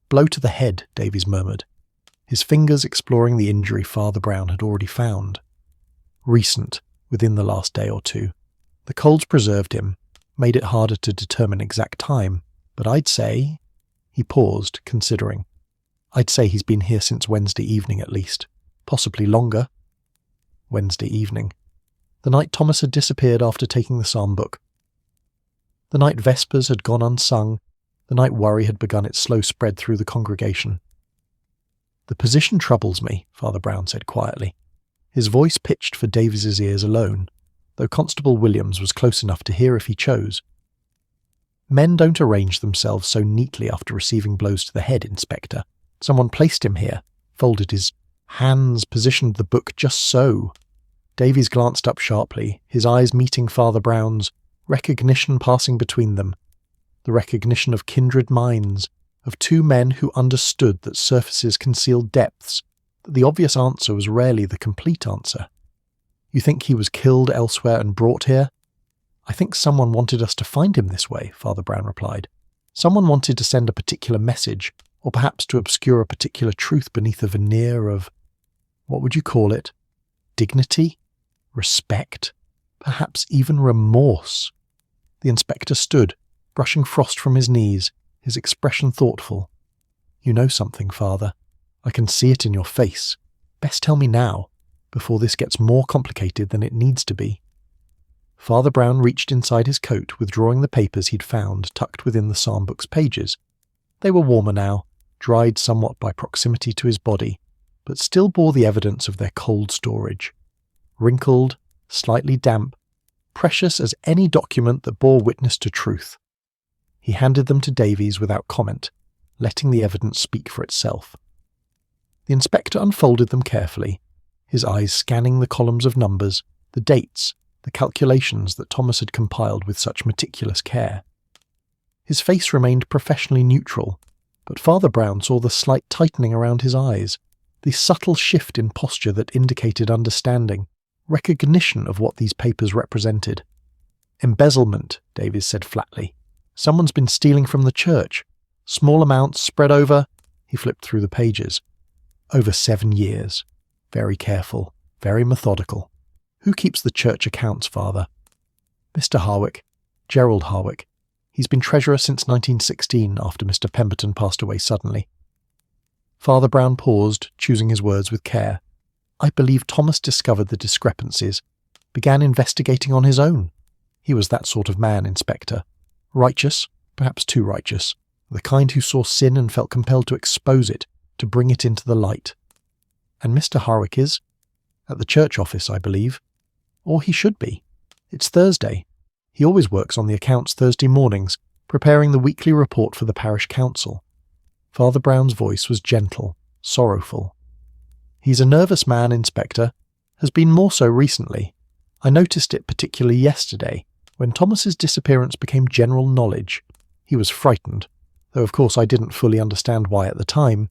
Speaker 1: "Blow to the head," Davies murmured, his fingers exploring the injury Father Brown had already found. Recent, within the last day or two. The colds preserved him, made it harder to determine exact time, but I'd say... He paused, considering. "I'd say he's been here since Wednesday evening at least, possibly longer." Wednesday evening. The night Thomas had disappeared after taking the psalm book. The night vespers had gone unsung, the night worry had begun its slow spread through the congregation. "The position troubles me," Father Brown said quietly, his voice pitched for Davies's ears alone, though Constable Williams was close enough to hear if he chose. "Men don't arrange themselves so neatly after receiving blows to the head, Inspector. Someone placed him here, folded his hands, positioned the book just so." Davies glanced up sharply, his eyes meeting Father Brown's, recognition passing between them. The recognition of kindred minds, of two men who understood that surfaces concealed depths, that the obvious answer was rarely the complete answer. "You think he was killed elsewhere and brought here?" "I think someone wanted us to find him this way," Father Brown replied. "Someone wanted to send a particular message, or perhaps to obscure a particular truth beneath a veneer of, what would you call it? Dignity? Respect? Perhaps even remorse?" The inspector stood, brushing frost from his knees, his expression thoughtful. "You know something, Father. I can see it in your face. Best tell me now, before this gets more complicated than it needs to be." Father Brown reached inside his coat, withdrawing the papers he'd found tucked within the psalm book's pages. They were warmer now, dried somewhat by proximity to his body, but still bore the evidence of their cold storage. Wrinkled, slightly damp, precious as any document that bore witness to truth. He handed them to Davies without comment, letting the evidence speak for itself. The inspector unfolded them carefully, his eyes scanning the columns of numbers, the dates, the calculations that Thomas had compiled with such meticulous care. His face remained professionally neutral, but Father Brown saw the slight tightening around his eyes, the subtle shift in posture that indicated understanding, recognition of what these papers represented. "Embezzlement," Davies said flatly. "Someone's been stealing from the church. Small amounts spread over..." He flipped through the pages. "Over 7 years. Very careful, very methodical. Who keeps the church accounts, Father?" "Mr. Harwick. Gerald Harwick. He's been treasurer since 1916, after Mr. Pemberton passed away suddenly." Father Brown paused, choosing his words with care. "I believe Thomas discovered the discrepancies, began investigating on his own. He was that sort of man, Inspector. Righteous, perhaps too righteous, the kind who saw sin and felt compelled to expose it, to bring it into the light. And Mr. Harwick is at the church office, I believe. Or he should be. It's Thursday. He always works on the accounts Thursday mornings, preparing the weekly report for the parish council." Father Brown's voice was gentle, sorrowful. "He's a nervous man, Inspector. Has been more so recently. I noticed it particularly yesterday, when Thomas's disappearance became general knowledge. He was frightened, though of course I didn't fully understand why at the time."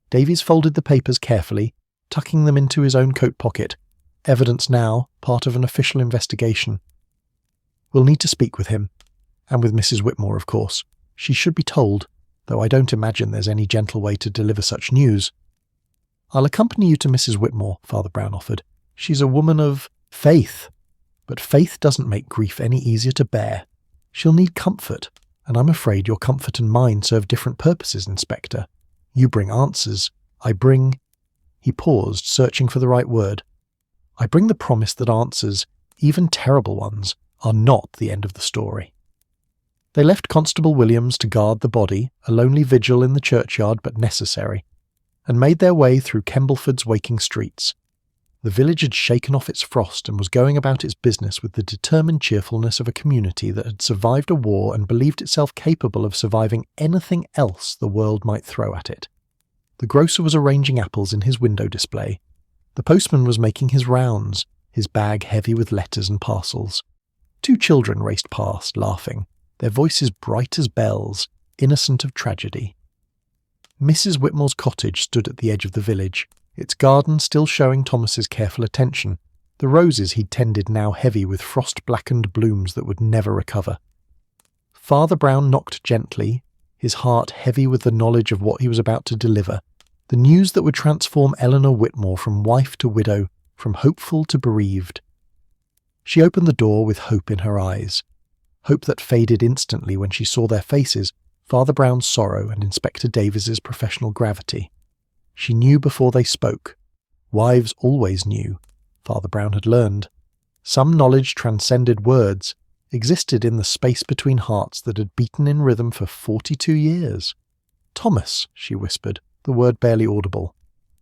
Speaker 1: Davies folded the papers carefully, tucking them into his own coat pocket. Evidence now, part of an official investigation. "We'll need to speak with him. And with Mrs. Whitmore, of course. She should be told, though I don't imagine there's any gentle way to deliver such news." "I'll accompany you to Mrs. Whitmore," Father Brown offered. "She's a woman of faith. But faith doesn't make grief any easier to bear. She'll need comfort, and I'm afraid your comfort and mine serve different purposes, Inspector. You bring answers. I bring..." He paused, searching for the right word. "I bring the promise that answers, even terrible ones, are not the end of the story." They left Constable Williams to guard the body, a lonely vigil in the churchyard but necessary, and made their way through Kembleford's waking streets. The village had shaken off its frost and was going about its business with the determined cheerfulness of a community that had survived a war and believed itself capable of surviving anything else the world might throw at it. The grocer was arranging apples in his window display. The postman was making his rounds, his bag heavy with letters and parcels. 2 children raced past, laughing, their voices bright as bells, innocent of tragedy. Mrs. Whitmore's cottage stood at the edge of the village, its garden still showing Thomas's careful attention, the roses he'd tended now heavy with frost-blackened blooms that would never recover. Father Brown knocked gently, his heart heavy with the knowledge of what he was about to deliver, the news that would transform Eleanor Whitmore from wife to widow, from hopeful to bereaved. She opened the door with hope in her eyes, hope that faded instantly when she saw their faces, Father Brown's sorrow and Inspector Davies's professional gravity. She knew before they spoke. Wives always knew, Father Brown had learned. Some knowledge transcended words. existed in the space between hearts that had beaten in rhythm for 42 years. "Thomas," she whispered, the word barely audible,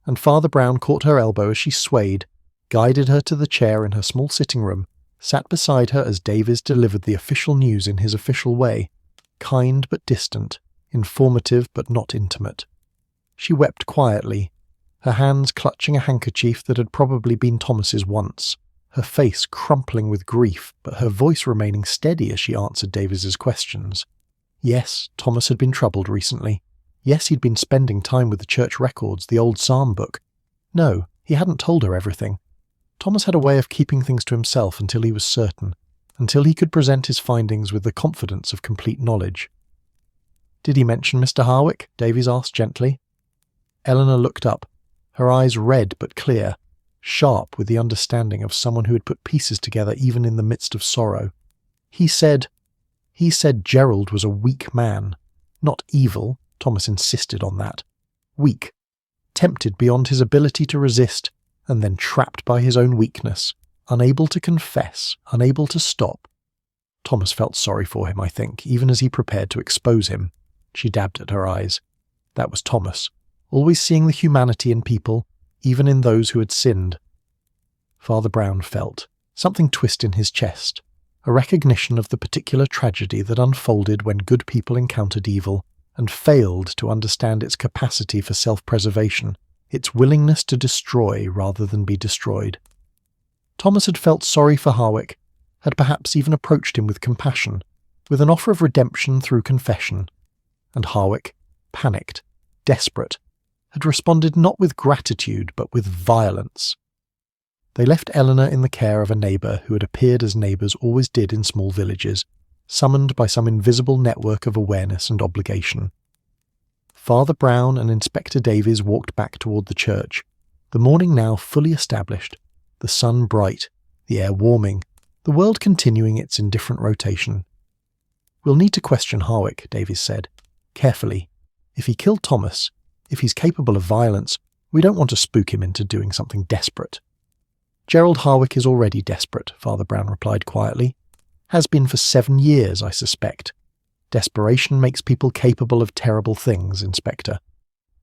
Speaker 1: and Father Brown caught her elbow as she swayed, guided her to the chair in her small sitting room, sat beside her as Davies delivered the official news in his official way, kind but distant, informative but not intimate. She wept quietly, her hands clutching a handkerchief that had probably been Thomas's once, her face crumpling with grief, but her voice remaining steady as she answered Davies's questions. Yes, Thomas had been troubled recently. Yes, he'd been spending time with the church records, the old psalm book. No, he hadn't told her everything. Thomas had a way of keeping things to himself until he was certain, until he could present his findings with the confidence of complete knowledge. "Did he mention Mr. Harwick?" Davies asked gently. Eleanor looked up, her eyes red but clear, sharp with the understanding of someone who had put pieces together even in the midst of sorrow. He said Gerald was a weak man. Not evil, Thomas insisted on that. Weak. Tempted beyond his ability to resist, and then trapped by his own weakness, unable to confess, unable to stop. Thomas felt sorry for him, I think, even as he prepared to expose him. She dabbed at her eyes. That was Thomas, always seeing the humanity in people, even in those who had sinned. Father Brown felt something twist in his chest, a recognition of the particular tragedy that unfolded when good people encountered evil and failed to understand its capacity for self-preservation, its willingness to destroy rather than be destroyed. Thomas had felt sorry for Harwick, had perhaps even approached him with compassion, with an offer of redemption through confession, and Harwick, panicked, desperate, had responded not with gratitude but with violence. They left Eleanor in the care of a neighbour who had appeared as neighbours always did in small villages, summoned by some invisible network of awareness and obligation. Father Brown and Inspector Davies walked back toward the church, the morning now fully established, the sun bright, the air warming, the world continuing its indifferent rotation. "We'll need to question Harwick," Davies said, "carefully. If he killed Thomas, if he's capable of violence, we don't want to spook him into doing something desperate." "Gerald Harwick is already desperate," Father Brown replied quietly. "Has been for 7 years, I suspect. Desperation makes people capable of terrible things, Inspector.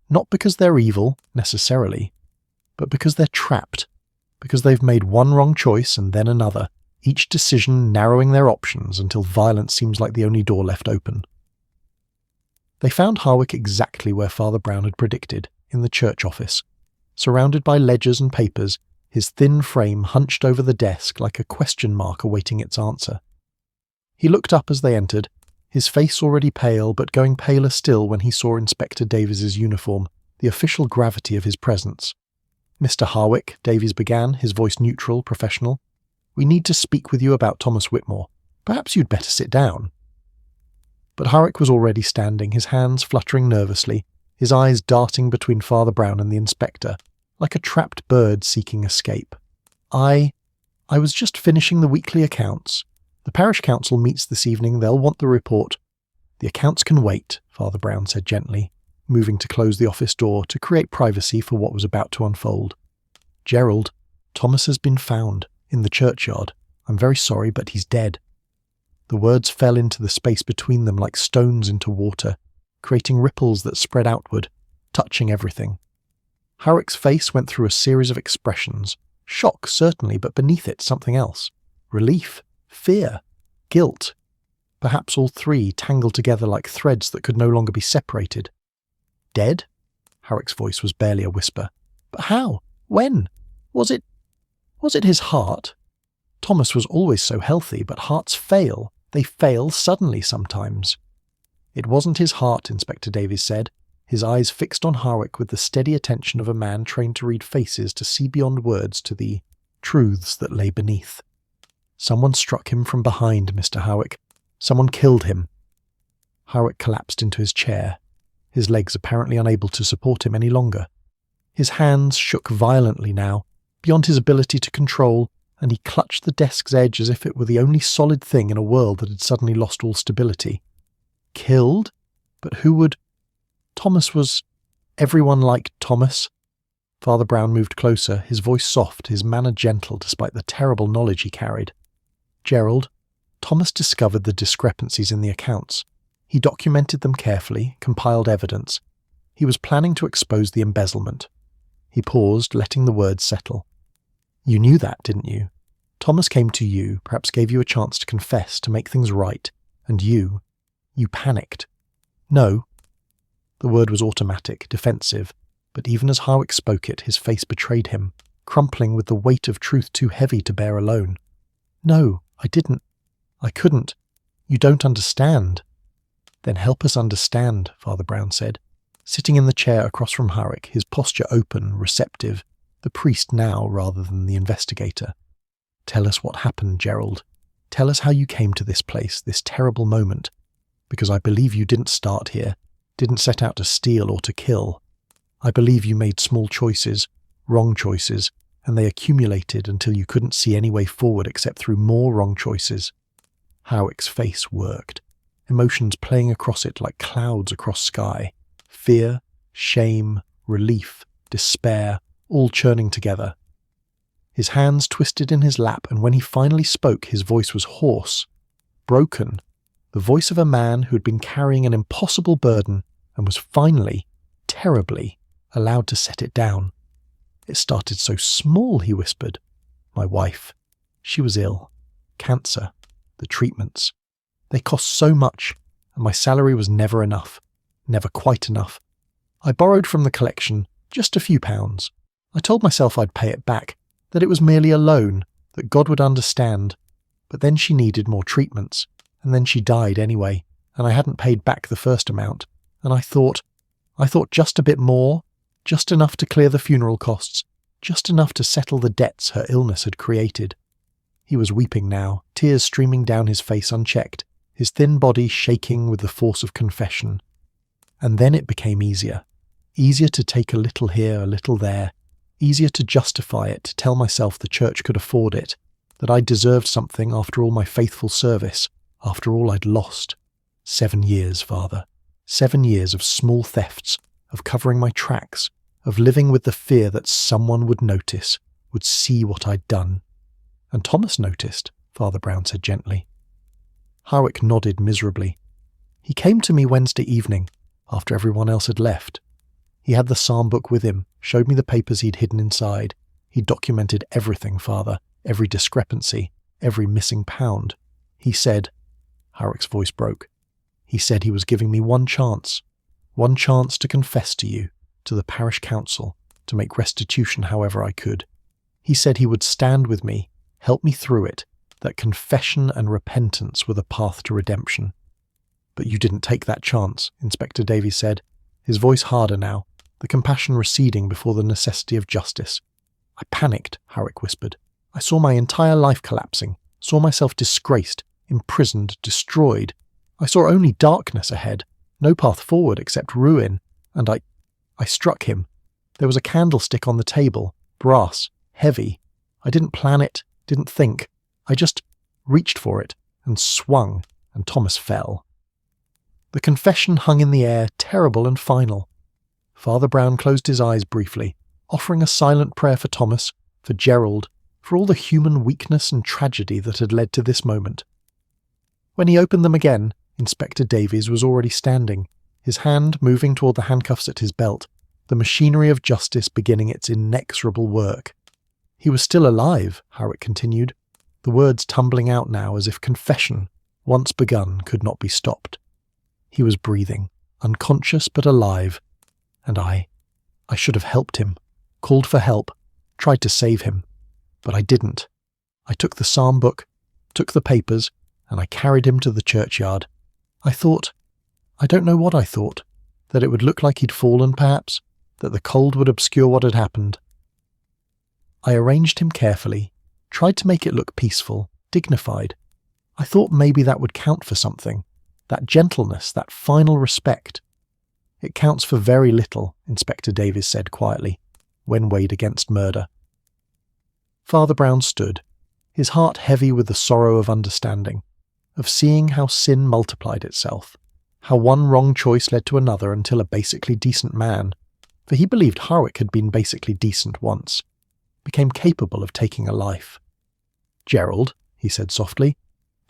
Speaker 1: Not because they're evil, necessarily, but because they're trapped, because they've made one wrong choice and then another, each decision narrowing their options until violence seems like the only door left open." They found Harwick exactly where Father Brown had predicted, in the church office, surrounded by ledgers and papers, his thin frame hunched over the desk like a question mark awaiting its answer. He looked up as they entered, his face already pale but going paler still when he saw Inspector Davies's uniform, the official gravity of his presence. "Mr. Harwick," Davies began, his voice neutral, professional, "we need to speak with you about Thomas Whitmore. Perhaps you'd better sit down." But Harwick was already standing, his hands fluttering nervously, his eyes darting between Father Brown and the inspector, like a trapped bird seeking escape. I was just finishing the weekly accounts. The parish council meets this evening, they'll want the report." "The accounts can wait," Father Brown said gently, moving to close the office door to create privacy for what was about to unfold. "Gerald, Thomas has been found, in the churchyard. I'm very sorry, but he's dead." The words fell into the space between them like stones into water, creating ripples that spread outward, touching everything. Harwick's face went through a series of expressions. Shock, certainly, but beneath it something else. Relief, fear, guilt. Perhaps all three tangled together like threads that could no longer be separated. "Dead?" Harwick's voice was barely a whisper. "But how? When? Was it his heart? Thomas was always so healthy, but hearts fail. They fail suddenly sometimes." "It wasn't his heart," Inspector Davies said, his eyes fixed on Harwick with the steady attention of a man trained to read faces, to see beyond words to the truths that lay beneath. "Someone struck him from behind, Mr. Harwick. Someone killed him." Harwick collapsed into his chair, his legs apparently unable to support him any longer. His hands shook violently now, beyond his ability to control, and he clutched the desk's edge as if it were the only solid thing in a world that had suddenly lost all stability. Killed? But who would... Thomas was... Everyone liked Thomas. Father Brown moved closer, his voice soft, his manner gentle despite the terrible knowledge he carried. "Gerald, Thomas discovered the discrepancies in the accounts. He documented them carefully, compiled evidence. He was planning to expose the embezzlement. He paused, letting the words settle. You knew that, didn't you? Thomas came to you, perhaps gave you a chance to confess, to make things right, and you panicked. No. The word was automatic, defensive, but even as Harwick spoke it, his face betrayed him, crumpling with the weight of truth too heavy to bear alone. No, I didn't. I couldn't. You don't understand. Then help us understand, Father Brown said, sitting in the chair across from Harwick, his posture open, receptive, the priest now rather than the investigator. Tell us what happened, Gerald. Tell us how you came to this place, this terrible moment, because I believe you didn't start here, didn't set out to steal or to kill. I believe you made small choices, wrong choices, and they accumulated until you couldn't see any way forward except through more wrong choices. Harwick's face worked, emotions playing across it like clouds across sky. Fear, shame, relief, despair, all churning together. His hands twisted in his lap, and when he finally spoke, his voice was hoarse, broken, the voice of a man who had been carrying an impossible burden and was finally, terribly, allowed to set it down. It started so small, he whispered. My wife. She was ill. Cancer. The treatments. They cost so much, and my salary was never enough. Never quite enough. I borrowed from the collection just a few pounds. I told myself I'd pay it back, that it was merely a loan, that God would understand. But then she needed more treatments, and then she died anyway, and I hadn't paid back the first amount, and I thought just a bit more, just enough to clear the funeral costs, just enough to settle the debts her illness had created. He was weeping now, tears streaming down his face unchecked, his thin body shaking with the force of confession. And then it became easier to take a little here, a little there, easier to justify it, to tell myself the church could afford it, that I deserved something after all my faithful service, after all I'd lost. 7 years, Father. 7 years of small thefts, of covering my tracks, of living with the fear that someone would notice, would see what I'd done. And Thomas noticed, Father Brown said gently. Harwick nodded miserably. He came to me Wednesday evening, after everyone else had left. He had the psalm book with him, showed me the papers he'd hidden inside. He'd documented everything, Father, every discrepancy, every missing pound. He said, Harwick's voice broke, he said he was giving me one chance to confess to you, to the parish council, to make restitution however I could. He said he would stand with me, help me through it, that confession and repentance were the path to redemption. But you didn't take that chance, Inspector Davies said, his voice harder now, the compassion receding before the necessity of justice. I panicked, Harwick whispered. I saw my entire life collapsing, saw myself disgraced, imprisoned, destroyed. I saw only darkness ahead, no path forward except ruin, and I struck him. There was a candlestick on the table, brass, heavy. I didn't plan it, didn't think. I just reached for it and swung, and Thomas fell. The confession hung in the air, terrible and final. Father Brown closed his eyes briefly, offering a silent prayer for Thomas, for Gerald, for all the human weakness and tragedy that had led to this moment. When he opened them again, Inspector Davies was already standing, his hand moving toward the handcuffs at his belt, the machinery of justice beginning its inexorable work. He was still alive, Harwick continued, the words tumbling out now as if confession, once begun, could not be stopped. He was breathing, unconscious but alive, and I should have helped him, called for help, tried to save him, but I didn't. I took the psalm book, took the papers, and I carried him to the churchyard. I don't know what I thought, that it would look like he'd fallen perhaps, that the cold would obscure what had happened. I arranged him carefully, tried to make it look peaceful, dignified. I thought maybe that would count for something, that gentleness, that final respect. It counts for very little, Inspector Davies said quietly, when weighed against murder. Father Brown stood, his heart heavy with the sorrow of understanding, of seeing how sin multiplied itself, how one wrong choice led to another until a basically decent man, for he believed Harwick had been basically decent once, became capable of taking a life. Gerald, he said softly,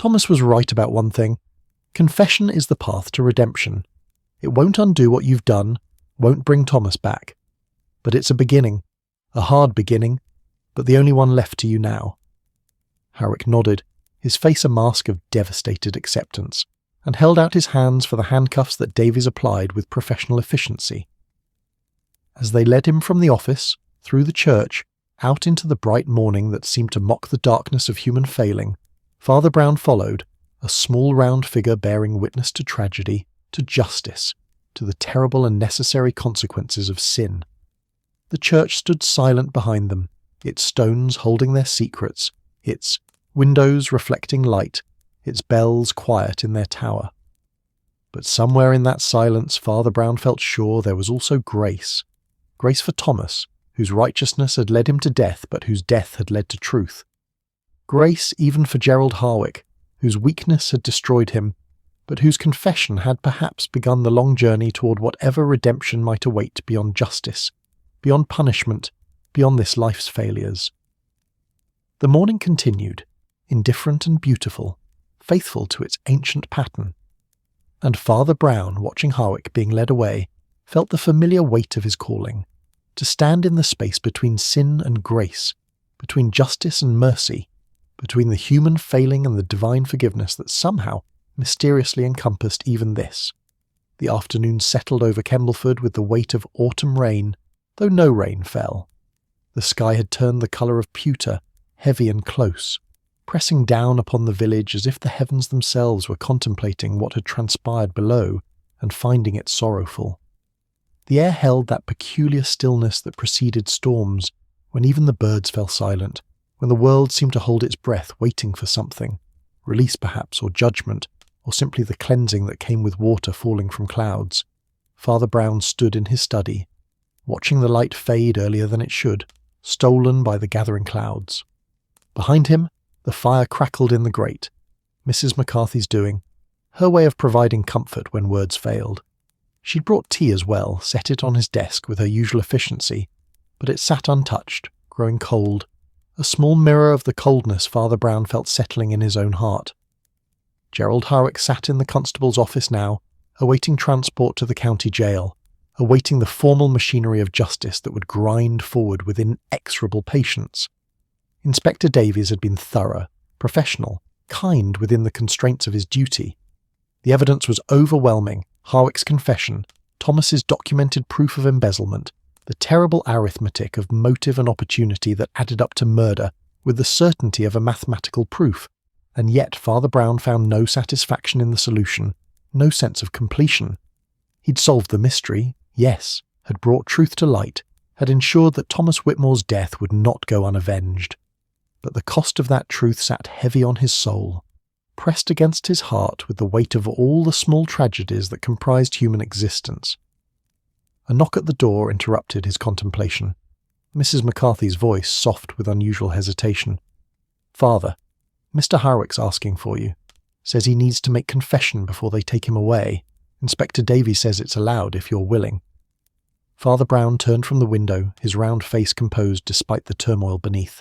Speaker 1: Thomas was right about one thing. Confession is the path to redemption. It won't undo what you've done, won't bring Thomas back. But it's a beginning, a hard beginning, but the only one left to you now. Hawick nodded, his face a mask of devastated acceptance, and held out his hands for the handcuffs that Davies applied with professional efficiency. As they led him from the office, through the church, out into the bright morning that seemed to mock the darkness of human failing, Father Brown followed, a small round figure bearing witness to tragedy, to justice, to the terrible and necessary consequences of sin. The church stood silent behind them, its stones holding their secrets, its windows reflecting light, its bells quiet in their tower. But somewhere in that silence Father Brown felt sure there was also grace. Grace for Thomas, whose righteousness had led him to death but whose death had led to truth. Grace even for Gerald Harwick, whose weakness had destroyed him, but whose confession had perhaps begun the long journey toward whatever redemption might await beyond justice, beyond punishment, beyond this life's failures. The morning continued, indifferent and beautiful, faithful to its ancient pattern. And Father Brown, watching Harwick being led away, felt the familiar weight of his calling, to stand in the space between sin and grace, between justice and mercy, between the human failing and the divine forgiveness that somehow mysteriously encompassed even this. The afternoon settled over Kembleford with the weight of autumn rain, though no rain fell. The sky had turned the colour of pewter, heavy and close, pressing down upon the village as if the heavens themselves were contemplating what had transpired below and finding it sorrowful. The air held that peculiar stillness that preceded storms, when even the birds fell silent, when the world seemed to hold its breath waiting for something, release perhaps, or judgment, or simply the cleansing that came with water falling from clouds. Father Brown stood in his study, watching the light fade earlier than it should, stolen by the gathering clouds. Behind him, the fire crackled in the grate, Mrs. McCarthy's doing, her way of providing comfort when words failed. She'd brought tea as well, set it on his desk with her usual efficiency, but it sat untouched, growing cold, a small mirror of the coldness Father Brown felt settling in his own heart. Gerald Harwick sat in the constable's office now, awaiting transport to the county jail, awaiting the formal machinery of justice that would grind forward with inexorable patience. Inspector Davies had been thorough, professional, kind within the constraints of his duty. The evidence was overwhelming: Harwick's confession, Thomas's documented proof of embezzlement, the terrible arithmetic of motive and opportunity that added up to murder with the certainty of a mathematical proof, and yet Father Brown found no satisfaction in the solution, no sense of completion. He'd solved the mystery, yes, had brought truth to light, had ensured that Thomas Whitmore's death would not go unavenged. But the cost of that truth sat heavy on his soul, pressed against his heart with the weight of all the small tragedies that comprised human existence. A knock at the door interrupted his contemplation. Mrs. McCarthy's voice, soft with unusual hesitation. "Father, Mr. Harwick's asking for you. Says he needs to make confession before they take him away. Inspector Davies says it's allowed if you're willing." Father Brown turned from the window, his round face composed despite the turmoil beneath.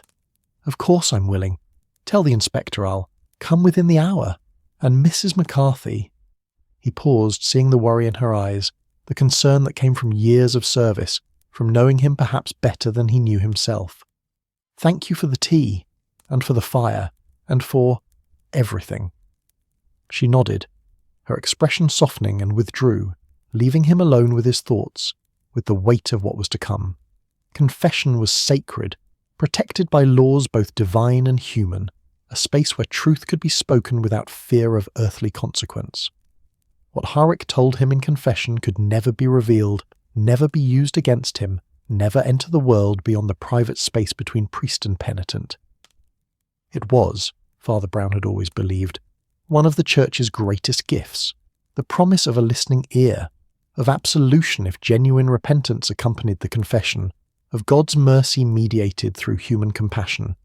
Speaker 1: "Of course I'm willing. Tell the inspector I'll come within the hour. And Mrs. McCarthy—" He paused, seeing the worry in her eyes, the concern that came from years of service, from knowing him perhaps better than he knew himself. "Thank you for the tea, and for the fire, and for everything." She nodded, her expression softening, and withdrew, leaving him alone with his thoughts, with the weight of what was to come. Confession was sacred, protected by laws both divine and human, a space where truth could be spoken without fear of earthly consequence. What Harwick told him in confession could never be revealed, never be used against him, never enter the world beyond the private space between priest and penitent. It was, Father Brown had always believed, one of the Church's greatest gifts, the promise of a listening ear, of absolution if genuine repentance accompanied the confession, of God's mercy mediated through human compassion.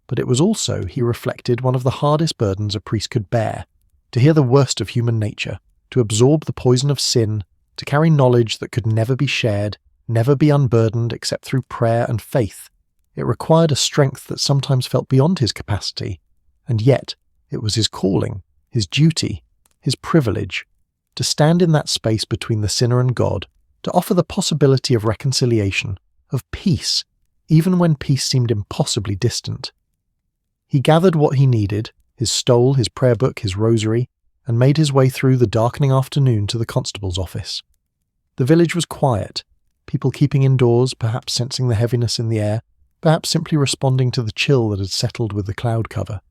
Speaker 1: But it was also, he reflected, one of the hardest burdens a priest could bear, to hear the worst of human nature, to absorb the poison of sin, to carry knowledge that could never be shared, never be unburdened except through prayer and faith. It required a strength that sometimes felt beyond his capacity, and yet It was his calling, his duty, his privilege, to stand in that space between the sinner and God, to offer the possibility of reconciliation, of peace, even when peace seemed impossibly distant. He gathered what he needed, his stole, his prayer book, his rosary, and made his way through the darkening afternoon to the constable's office. The village was quiet, people keeping indoors, perhaps sensing the heaviness in the air, perhaps simply responding to the chill that had settled with the cloud cover.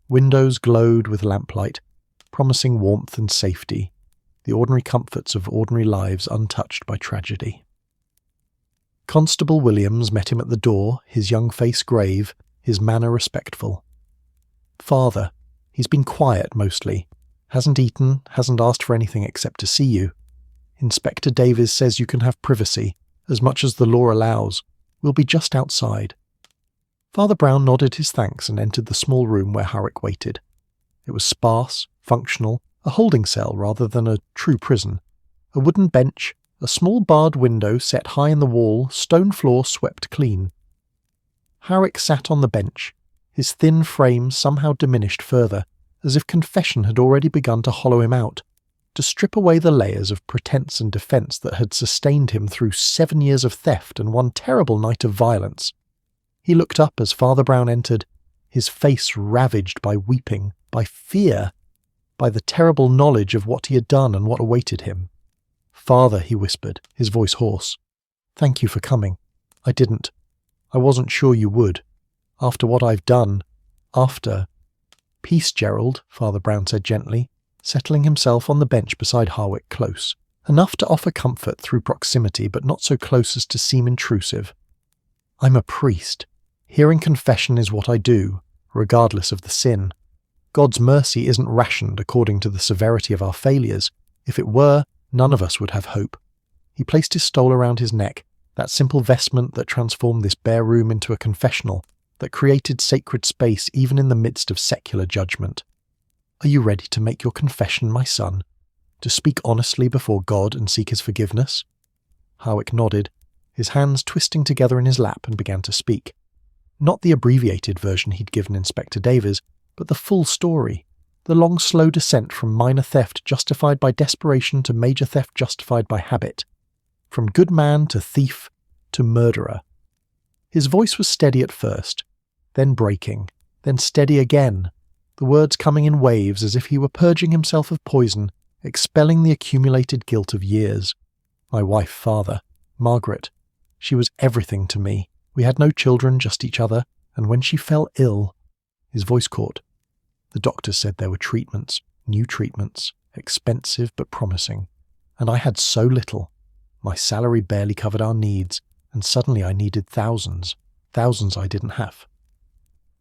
Speaker 1: Windows glowed with lamplight, promising warmth and safety, the ordinary comforts of ordinary lives untouched by tragedy. Constable Williams met him at the door, his young face grave, his manner respectful. "Father, he's been quiet mostly. Hasn't eaten, hasn't asked for anything except to see you. Inspector Davies says you can have privacy, as much as the law allows. We'll be just outside." Father Brown nodded his thanks and entered the small room where Howick waited. It was sparse, functional, a holding cell rather than a true prison. A wooden bench, a small barred window set high in the wall, stone floor swept clean. Howick sat on the bench, his thin frame somehow diminished further, as if confession had already begun to hollow him out, to strip away the layers of pretense and defence that had sustained him through 7 years of theft and one terrible night of violence. He looked up as Father Brown entered, his face ravaged by weeping, by fear, by the terrible knowledge of what he had done and what awaited him. "Father," he whispered, his voice hoarse, "thank you for coming. I wasn't sure you would. After what I've done, after—" "Peace, Gerald," Father Brown said gently, settling himself on the bench beside Howick close, enough to offer comfort through proximity but not so close as to seem intrusive. "I'm a priest. Hearing confession is what I do, regardless of the sin. God's mercy isn't rationed according to the severity of our failures. If it were, none of us would have hope." He placed his stole around his neck, that simple vestment that transformed this bare room into a confessional, that created sacred space even in the midst of secular judgment. "Are you ready to make your confession, my son? To speak honestly before God and seek his forgiveness?" Howick nodded, his hands twisting together in his lap, and began to speak. Not the abbreviated version he'd given Inspector Davies, but the full story, the long slow descent from minor theft justified by desperation to major theft justified by habit, from good man to thief to murderer. His voice was steady at first, then breaking, then steady again, the words coming in waves as if he were purging himself of poison, expelling the accumulated guilt of years. "My wife, Father, Margaret, she was everything to me. We had no children, just each other, and when she fell ill—" His voice caught. "The doctors said there were treatments, new treatments, expensive but promising, and I had so little. My salary barely covered our needs, and suddenly I needed thousands I didn't have."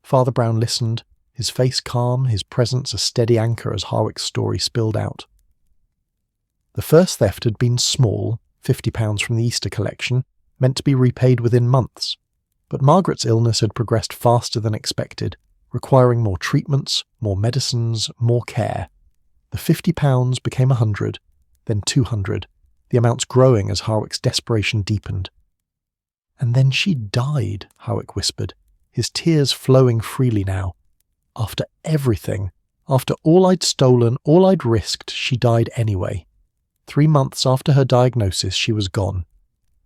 Speaker 1: Father Brown listened, his face calm, his presence a steady anchor as Howick's story spilled out. The first theft had been small, £50 from the Easter collection, meant to be repaid within months. But Margaret's illness had progressed faster than expected, requiring more treatments, more medicines, more care. The £50 became 100, then 200, the amounts growing as Howick's desperation deepened. "And then she died," Howick whispered, his tears flowing freely now. "After everything, after all I'd stolen, all I'd risked, she died anyway. 3 months after her diagnosis, she was gone,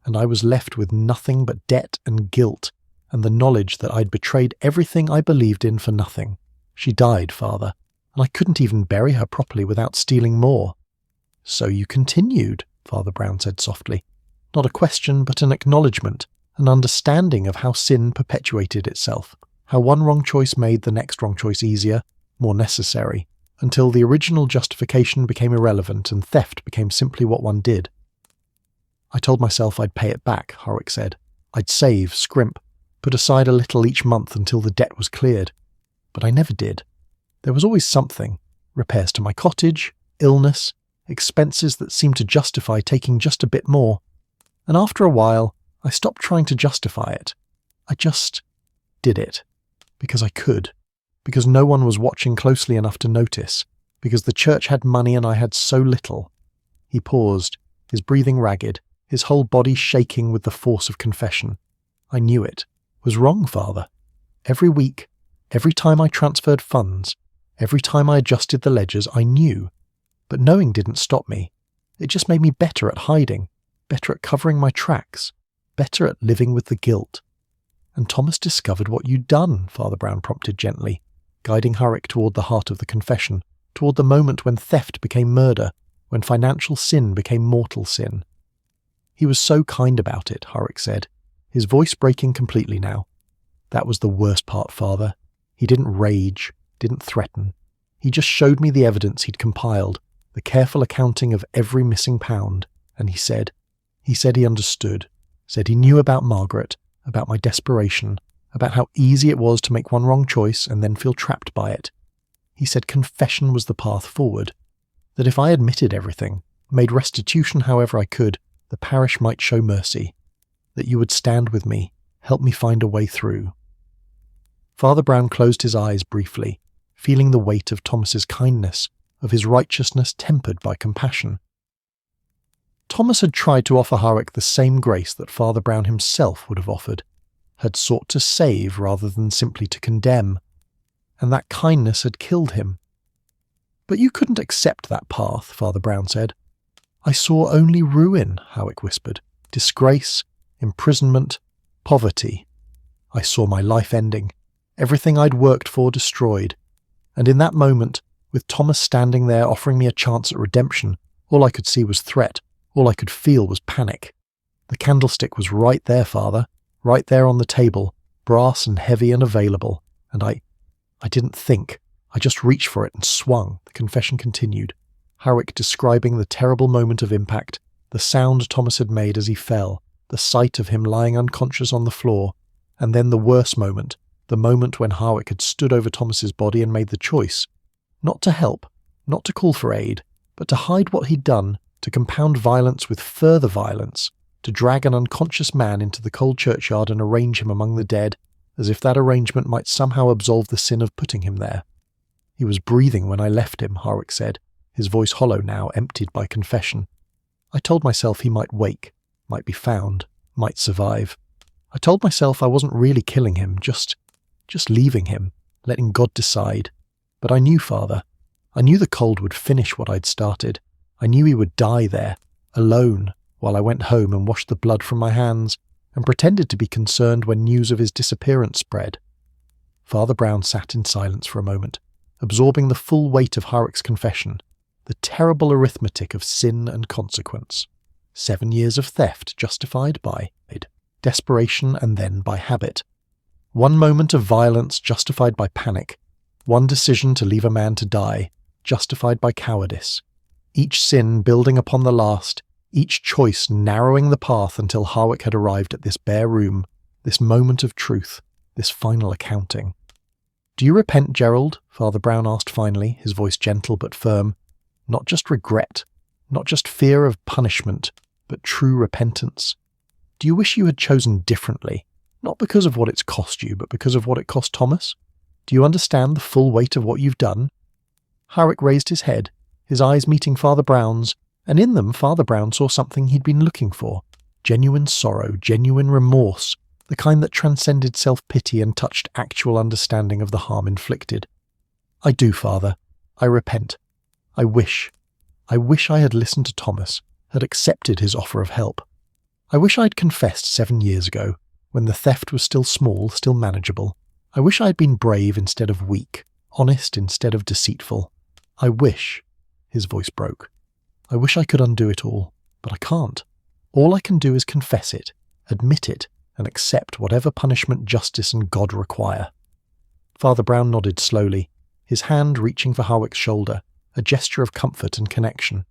Speaker 1: and I was left with nothing but debt and guilt, and the knowledge that I'd betrayed everything I believed in for nothing. She died, Father, and I couldn't even bury her properly without stealing more." "So you continued," Father Brown said softly. Not a question, but an acknowledgement, an understanding of how sin perpetuated itself, how one wrong choice made the next wrong choice easier, more necessary, until the original justification became irrelevant and theft became simply what one did. "I told myself I'd pay it back," Howick said. "I'd save, scrimp, put aside a little each month until the debt was cleared. But I never did. There was always something, repairs to my cottage, illness, expenses that seemed to justify taking just a bit more. And after a while, I stopped trying to justify it. I just did it. Because I could. Because no one was watching closely enough to notice. Because the church had money and I had so little." He paused, his breathing ragged, his whole body shaking with the force of confession. "I knew it. Was wrong, Father. Every week, every time I transferred funds, Every time I adjusted the ledgers, I knew. But knowing didn't stop me. It just made me better at hiding, better at covering my tracks, better at living with the guilt. And Thomas discovered what you'd done, Father Brown prompted gently, guiding Hurrick toward the heart of the confession, toward the moment when theft became murder, when financial sin became mortal sin. He was so kind about it, Hurrick said, his voice breaking completely now. That was the worst part, Father. He didn't rage, didn't threaten. He just showed me the evidence he'd compiled, the careful accounting of every missing pound, and he said he understood, said he knew about Margaret, about my desperation, about how easy it was to make one wrong choice and then feel trapped by it. He said confession was the path forward, that if I admitted everything, made restitution however I could, the parish might show mercy, that you would stand with me, help me find a way through. Father Brown closed his eyes briefly, feeling the weight of Thomas's kindness, of his righteousness tempered by compassion. Thomas had tried to offer Hurrick the same grace that Father Brown himself would have offered, had sought to save rather than simply to condemn, and that kindness had killed him. But you couldn't accept that path, Father Brown said. I saw only ruin, Hurrick whispered, disgrace, imprisonment, poverty. I saw my life ending, everything I'd worked for destroyed, and in that moment, with Thomas standing there offering me a chance at redemption, all I could see was threat, all I could feel was panic. The candlestick was right there, Father, right there on the table, brass and heavy and available, and I didn't think. I just reached for it and swung, the confession continued, Hurrick describing the terrible moment of impact, the sound Thomas had made as he fell, the sight of him lying unconscious on the floor, and then the worst moment, the moment when Hurrick had stood over Thomas's body and made the choice, not to help, not to call for aid, but to hide what he'd done, to compound violence with further violence, to drag an unconscious man into the cold churchyard and arrange him among the dead, as if that arrangement might somehow absolve the sin of putting him there. He was breathing when I left him, Hurrick said, his voice hollow now, emptied by confession. I told myself he might wake, might be found, might survive. I told myself I wasn't really killing him, just leaving him, letting God decide. But I knew, Father. I knew the cold would finish what I'd started. I knew he would die there, alone, while I went home and washed the blood from my hands, and pretended to be concerned when news of his disappearance spread. Father Brown sat in silence for a moment, absorbing the full weight of Hurrick's confession, the terrible arithmetic of sin and consequence. 7 years of theft justified by desperation and then by habit. 1 moment of violence justified by panic. 1 decision to leave a man to die, justified by cowardice. Each sin building upon the last, each choice narrowing the path until Hurrick had arrived at this bare room, this moment of truth, this final accounting. Do you repent, Gerald? Father Brown asked finally, his voice gentle but firm. Not just regret, not just fear of punishment, but true repentance. Do you wish you had chosen differently, not because of what it's cost you, but because of what it cost Thomas? Do you understand the full weight of what you've done? Hurrick raised his head, his eyes meeting Father Brown's, and in them Father Brown saw something he'd been looking for. Genuine sorrow, genuine remorse, the kind that transcended self-pity and touched actual understanding of the harm inflicted. I do, Father. I repent. I wish I had listened to Thomas, had accepted his offer of help. I wish I'd confessed 7 years ago, when the theft was still small, still manageable. I wish I had been brave instead of weak, honest instead of deceitful. I wish, his voice broke. I wish I could undo it all, but I can't. All I can do is confess it, admit it, and accept whatever punishment justice and God require. Father Brown nodded slowly, his hand reaching for Hurrick's shoulder, a gesture of comfort and connection.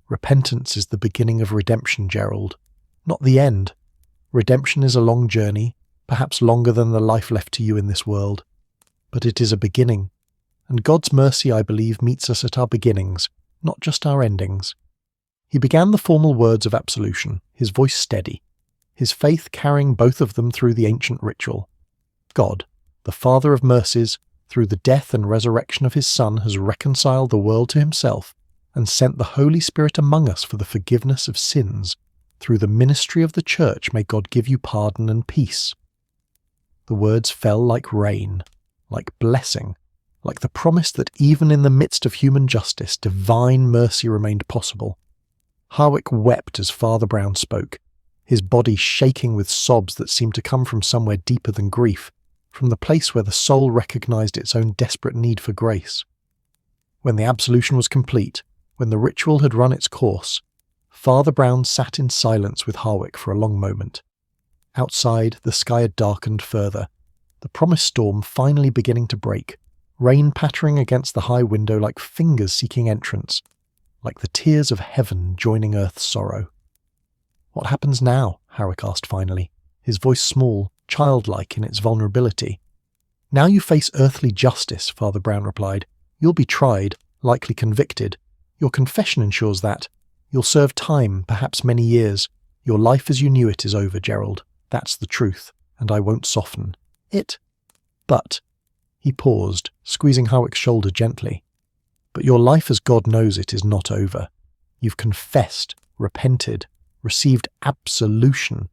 Speaker 1: Repentance is the beginning of redemption, Gerald, not the end. Redemption is a long journey, perhaps longer than the life left to you in this world. But it is a beginning, and God's mercy, I believe, meets us at our beginnings, not just our endings. He began the formal words of absolution, his voice steady, his faith carrying both of them through the ancient ritual. God, the Father of mercies, through the death and resurrection of his Son, has reconciled the world to himself and sent the Holy Spirit among us for the forgiveness of sins. Through the ministry of the Church may God give you pardon and peace. The words fell like rain, like blessing, like the promise that even in the midst of human justice, divine mercy remained possible. Hawick wept as Father Brown spoke, his body shaking with sobs that seemed to come from somewhere deeper than grief, from the place where the soul recognized its own desperate need for grace. When the absolution was complete, when the ritual had run its course, Father Brown sat in silence with Hawick for a long moment. Outside, the sky had darkened further, the promised storm finally beginning to break, rain pattering against the high window like fingers seeking entrance, like the tears of heaven joining earth's sorrow. "What happens now?" Hawick asked finally, his voice small, childlike in its vulnerability. "Now you face earthly justice," Father Brown replied. "You'll be tried, likely convicted. Your confession ensures that. You'll serve time, perhaps many years. Your life as you knew it is over, Gerald. That's the truth, and I won't soften it. But," he paused, squeezing Hawick's shoulder gently, "but your life as God knows it is not over. You've confessed, repented, received absolution.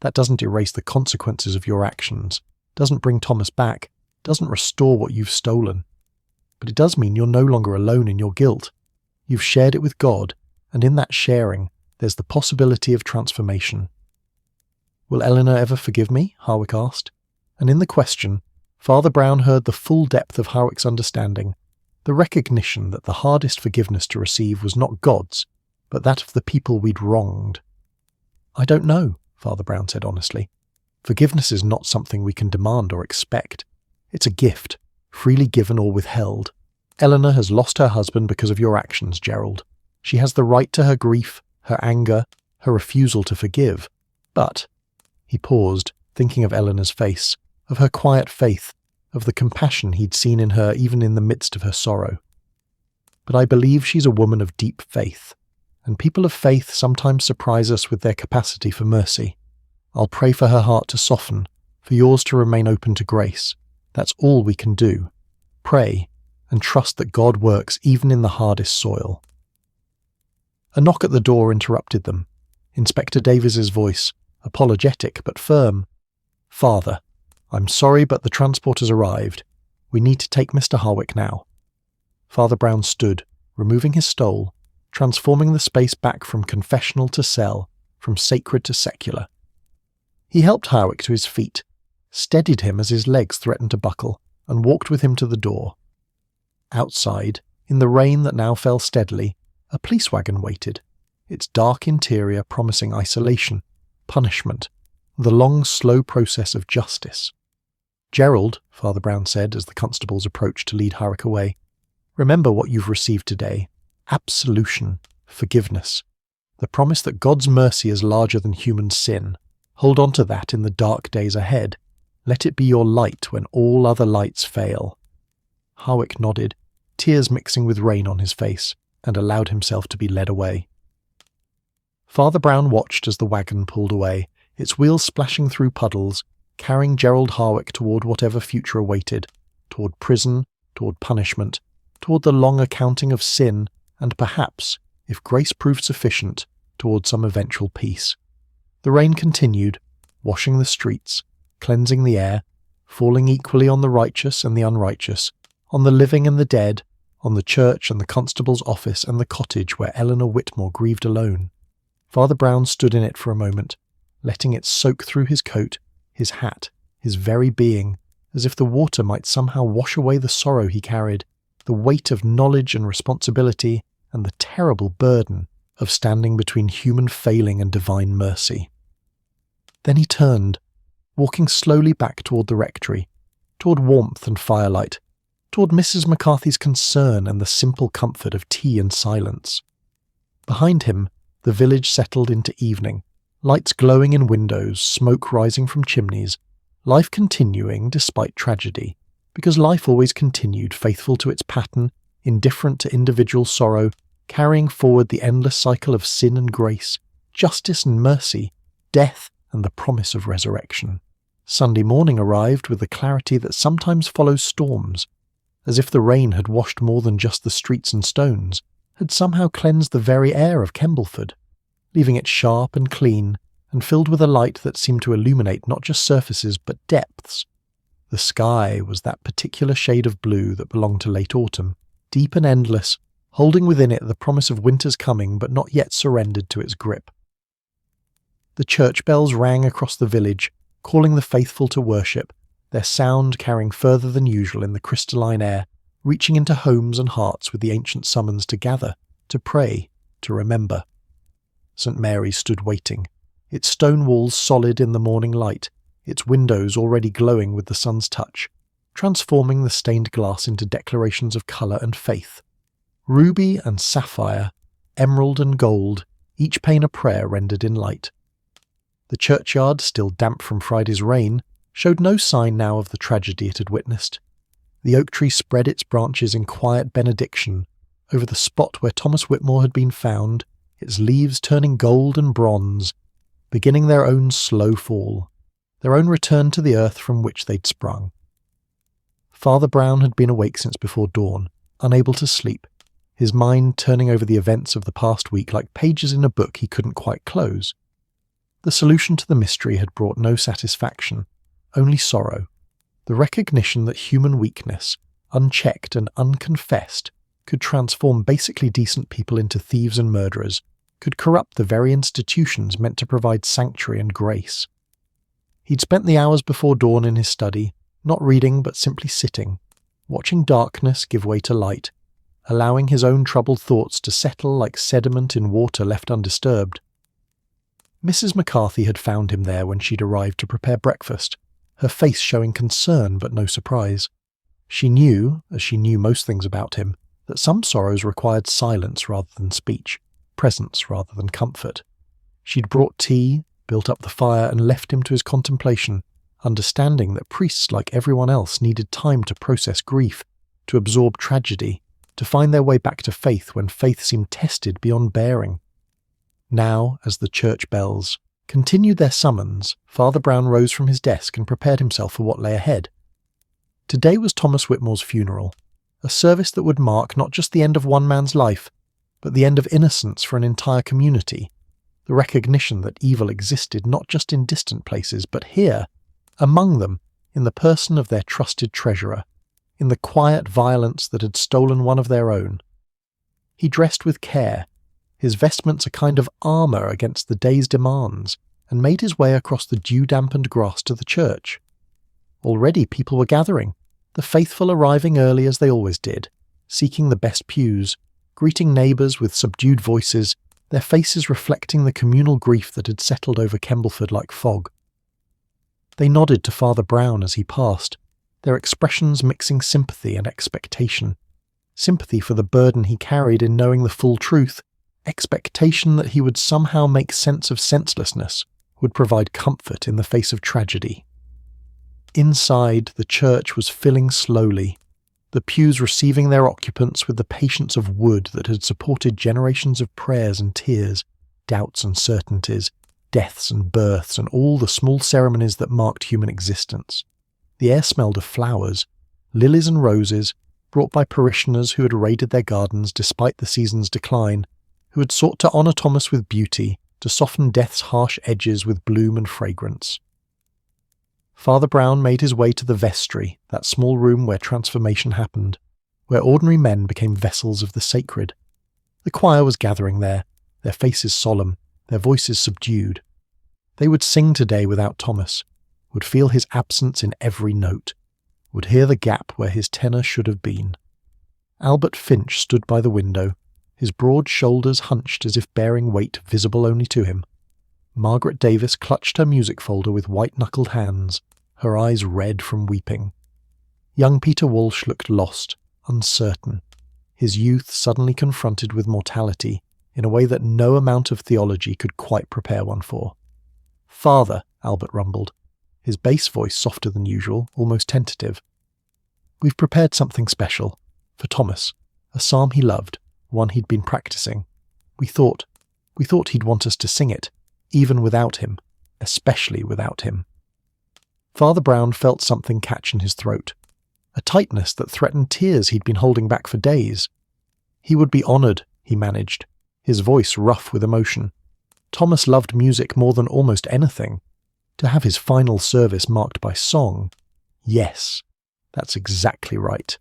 Speaker 1: That doesn't erase the consequences of your actions, doesn't bring Thomas back, doesn't restore what you've stolen. But it does mean you're no longer alone in your guilt. You've shared it with God, and in that sharing, there's the possibility of transformation." "Will Eleanor ever forgive me?" Hawick asked. And in the question, Father Brown heard the full depth of Hawick's understanding, the recognition that the hardest forgiveness to receive was not God's, but that of the people we'd wronged. "I don't know," Father Brown said honestly. "Forgiveness is not something we can demand or expect. It's a gift, freely given or withheld. Eleanor has lost her husband because of your actions, Gerald. She has the right to her grief, her anger, her refusal to forgive. But," he paused, thinking of Eleanor's face, of her quiet faith, of the compassion he'd seen in her even in the midst of her sorrow. "But I believe she's a woman of deep faith, and people of faith sometimes surprise us with their capacity for mercy. I'll pray for her heart to soften, for yours to remain open to grace. That's all we can do. Pray, and trust that God works even in the hardest soil." A knock at the door interrupted them. Inspector Davies's voice, apologetic but firm. "Father, I'm sorry, but the transport has arrived. We need to take Mr. Hawick now." Father Brown stood, removing his stole, transforming the space back from confessional to cell, from sacred to secular. He helped Hawick to his feet, steadied him as his legs threatened to buckle, and walked with him to the door. Outside, in the rain that now fell steadily, a police wagon waited, its dark interior promising isolation, punishment, the long, slow process of justice. "Gerald," Father Brown said as the constables approached to lead Hawick away, "remember what you've received today. Absolution, forgiveness, the promise that God's mercy is larger than human sin. Hold on to that in the dark days ahead. Let it be your light when all other lights fail." Hawick nodded, tears mixing with rain on his face, and allowed himself to be led away. Father Brown watched as the wagon pulled away, its wheels splashing through puddles, carrying Gerald Hawick toward whatever future awaited, toward prison, toward punishment, toward the long accounting of sin, and perhaps, if grace proved sufficient, toward some eventual peace. The rain continued, washing the streets, cleansing the air, falling equally on the righteous and the unrighteous, on the living and the dead, on the church and the constable's office and the cottage where Eleanor Whitmore grieved alone. Father Brown stood in it for a moment, letting it soak through his coat, his hat, his very being, as if the water might somehow wash away the sorrow he carried, the weight of knowledge and responsibility, and the terrible burden of standing between human failing and divine mercy. Then he turned, walking slowly back toward the rectory, toward warmth and firelight, toward Mrs. McCarthy's concern and the simple comfort of tea and silence. Behind him, the village settled into evening, lights glowing in windows, smoke rising from chimneys, life continuing despite tragedy, because life always continued faithful to its pattern, indifferent to individual sorrow, carrying forward the endless cycle of sin and grace, justice and mercy, death and the promise of resurrection. Sunday morning arrived with the clarity that sometimes follows storms, as if the rain had washed more than just the streets and stones, had somehow cleansed the very air of Kembleford, leaving it sharp and clean, and filled with a light that seemed to illuminate not just surfaces but depths. The sky was that particular shade of blue that belonged to late autumn, deep and endless, holding within it the promise of winter's coming but not yet surrendered to its grip. The church bells rang across the village, calling the faithful to worship, their sound carrying further than usual in the crystalline air, reaching into homes and hearts with the ancient summons to gather, to pray, to remember. St. Mary's stood waiting, its stone walls solid in the morning light, its windows already glowing with the sun's touch, transforming the stained glass into declarations of colour and faith. Ruby and sapphire, emerald and gold, each pane a prayer rendered in light. The churchyard, still damp from Friday's rain, showed no sign now of the tragedy it had witnessed. The oak tree spread its branches in quiet benediction over the spot where Thomas Whitmore had been found, its leaves turning gold and bronze, beginning their own slow fall, their own return to the earth from which they'd sprung. Father Brown had been awake since before dawn, unable to sleep, his mind turning over the events of the past week like pages in a book he couldn't quite close. The solution to the mystery had brought no satisfaction, only sorrow, the recognition that human weakness, unchecked and unconfessed, could transform basically decent people into thieves and murderers, could corrupt the very institutions meant to provide sanctuary and grace. He'd spent the hours before dawn in his study, not reading but simply sitting, watching darkness give way to light, allowing his own troubled thoughts to settle like sediment in water left undisturbed. Mrs. McCarthy had found him there when she'd arrived to prepare breakfast, her face showing concern but no surprise. She knew, as she knew most things about him, that some sorrows required silence rather than speech, presence rather than comfort. She'd brought tea, built up the fire and left him to his contemplation, understanding that priests like everyone else needed time to process grief, to absorb tragedy, to find their way back to faith when faith seemed tested beyond bearing. Now, as the church bells continued their summons, Father Brown rose from his desk and prepared himself for what lay ahead. Today was Thomas Whitmore's funeral, a service that would mark not just the end of one man's life, but the end of innocence for an entire community, the recognition that evil existed not just in distant places, but here, among them, in the person of their trusted treasurer, in the quiet violence that had stolen one of their own. He dressed with care, his vestments a kind of armour against the day's demands, and made his way across the dew-dampened grass to the church. Already people were gathering, the faithful arriving early as they always did, seeking the best pews, greeting neighbours with subdued voices, their faces reflecting the communal grief that had settled over Kembleford like fog. They nodded to Father Brown as he passed, their expressions mixing sympathy and expectation. Sympathy for the burden he carried in knowing the full truth, expectation that he would somehow make sense of senselessness, would provide comfort in the face of tragedy. Inside, the church was filling slowly, the pews receiving their occupants with the patience of wood that had supported generations of prayers and tears, doubts and certainties, deaths and births, and all the small ceremonies that marked human existence. The air smelled of flowers, lilies and roses, brought by parishioners who had raided their gardens despite the season's decline, who had sought to honour Thomas with beauty, to soften death's harsh edges with bloom and fragrance. Father Brown made his way to the vestry, that small room where transformation happened, where ordinary men became vessels of the sacred. The choir was gathering there, their faces solemn, their voices subdued. They would sing today without Thomas, would feel his absence in every note, would hear the gap where his tenor should have been. Albert Finch stood by the window, his broad shoulders hunched as if bearing weight visible only to him. Margaret Davis clutched her music folder with white-knuckled hands, her eyes red from weeping. Young Peter Walsh looked lost, uncertain, his youth suddenly confronted with mortality in a way that no amount of theology could quite prepare one for. "Father," Albert rumbled, his bass voice softer than usual, almost tentative. "We've prepared something special, for Thomas, a psalm he loved, one he'd been practicing. We thought he'd want us to sing it, even without him, especially without him." Father Brown felt something catch in his throat, a tightness that threatened tears he'd been holding back for days. He would be honoured, he managed, his voice rough with emotion. Thomas loved music more than almost anything. To have his final service marked by song, Yes, that's exactly right.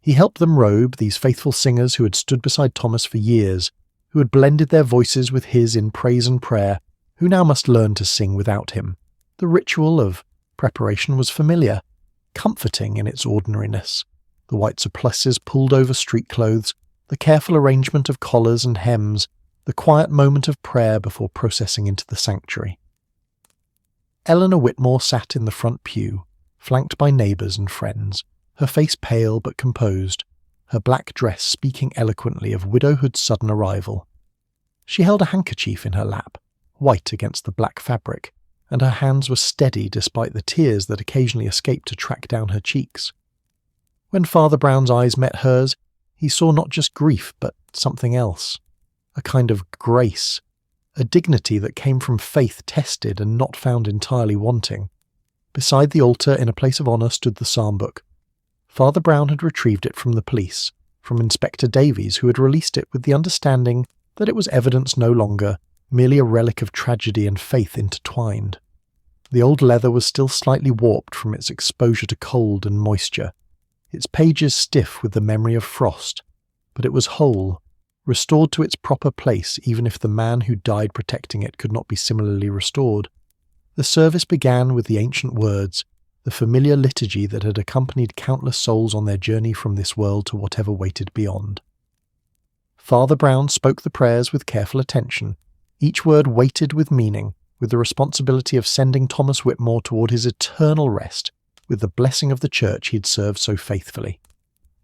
Speaker 1: He helped them robe these faithful singers who had stood beside Thomas for years, who had blended their voices with his in praise and prayer, who now must learn to sing without him. The ritual of preparation was familiar, comforting in its ordinariness. The white surplices pulled over street clothes, the careful arrangement of collars and hems, the quiet moment of prayer before processing into the sanctuary. Eleanor Whitmore sat in the front pew, flanked by neighbours and friends, her face pale but composed, her black dress speaking eloquently of widowhood's sudden arrival. She held a handkerchief in her lap, white against the black fabric, and her hands were steady despite the tears that occasionally escaped to track down her cheeks. When Father Brown's eyes met hers, he saw not just grief but something else, a kind of grace, a dignity that came from faith tested and not found entirely wanting. Beside the altar in a place of honour stood the psalm book. Father Brown had retrieved it from the police, from Inspector Davies, who had released it with the understanding that it was evidence no longer, merely a relic of tragedy and faith intertwined. The old leather was still slightly warped from its exposure to cold and moisture, its pages stiff with the memory of frost, but it was whole, restored to its proper place even if the man who died protecting it could not be similarly restored. The service began with the ancient words, the familiar liturgy that had accompanied countless souls on their journey from this world to whatever waited beyond. Father Brown spoke the prayers with careful attention, each word weighted with meaning, with the responsibility of sending Thomas Whitmore toward his eternal rest, with the blessing of the church he had served so faithfully.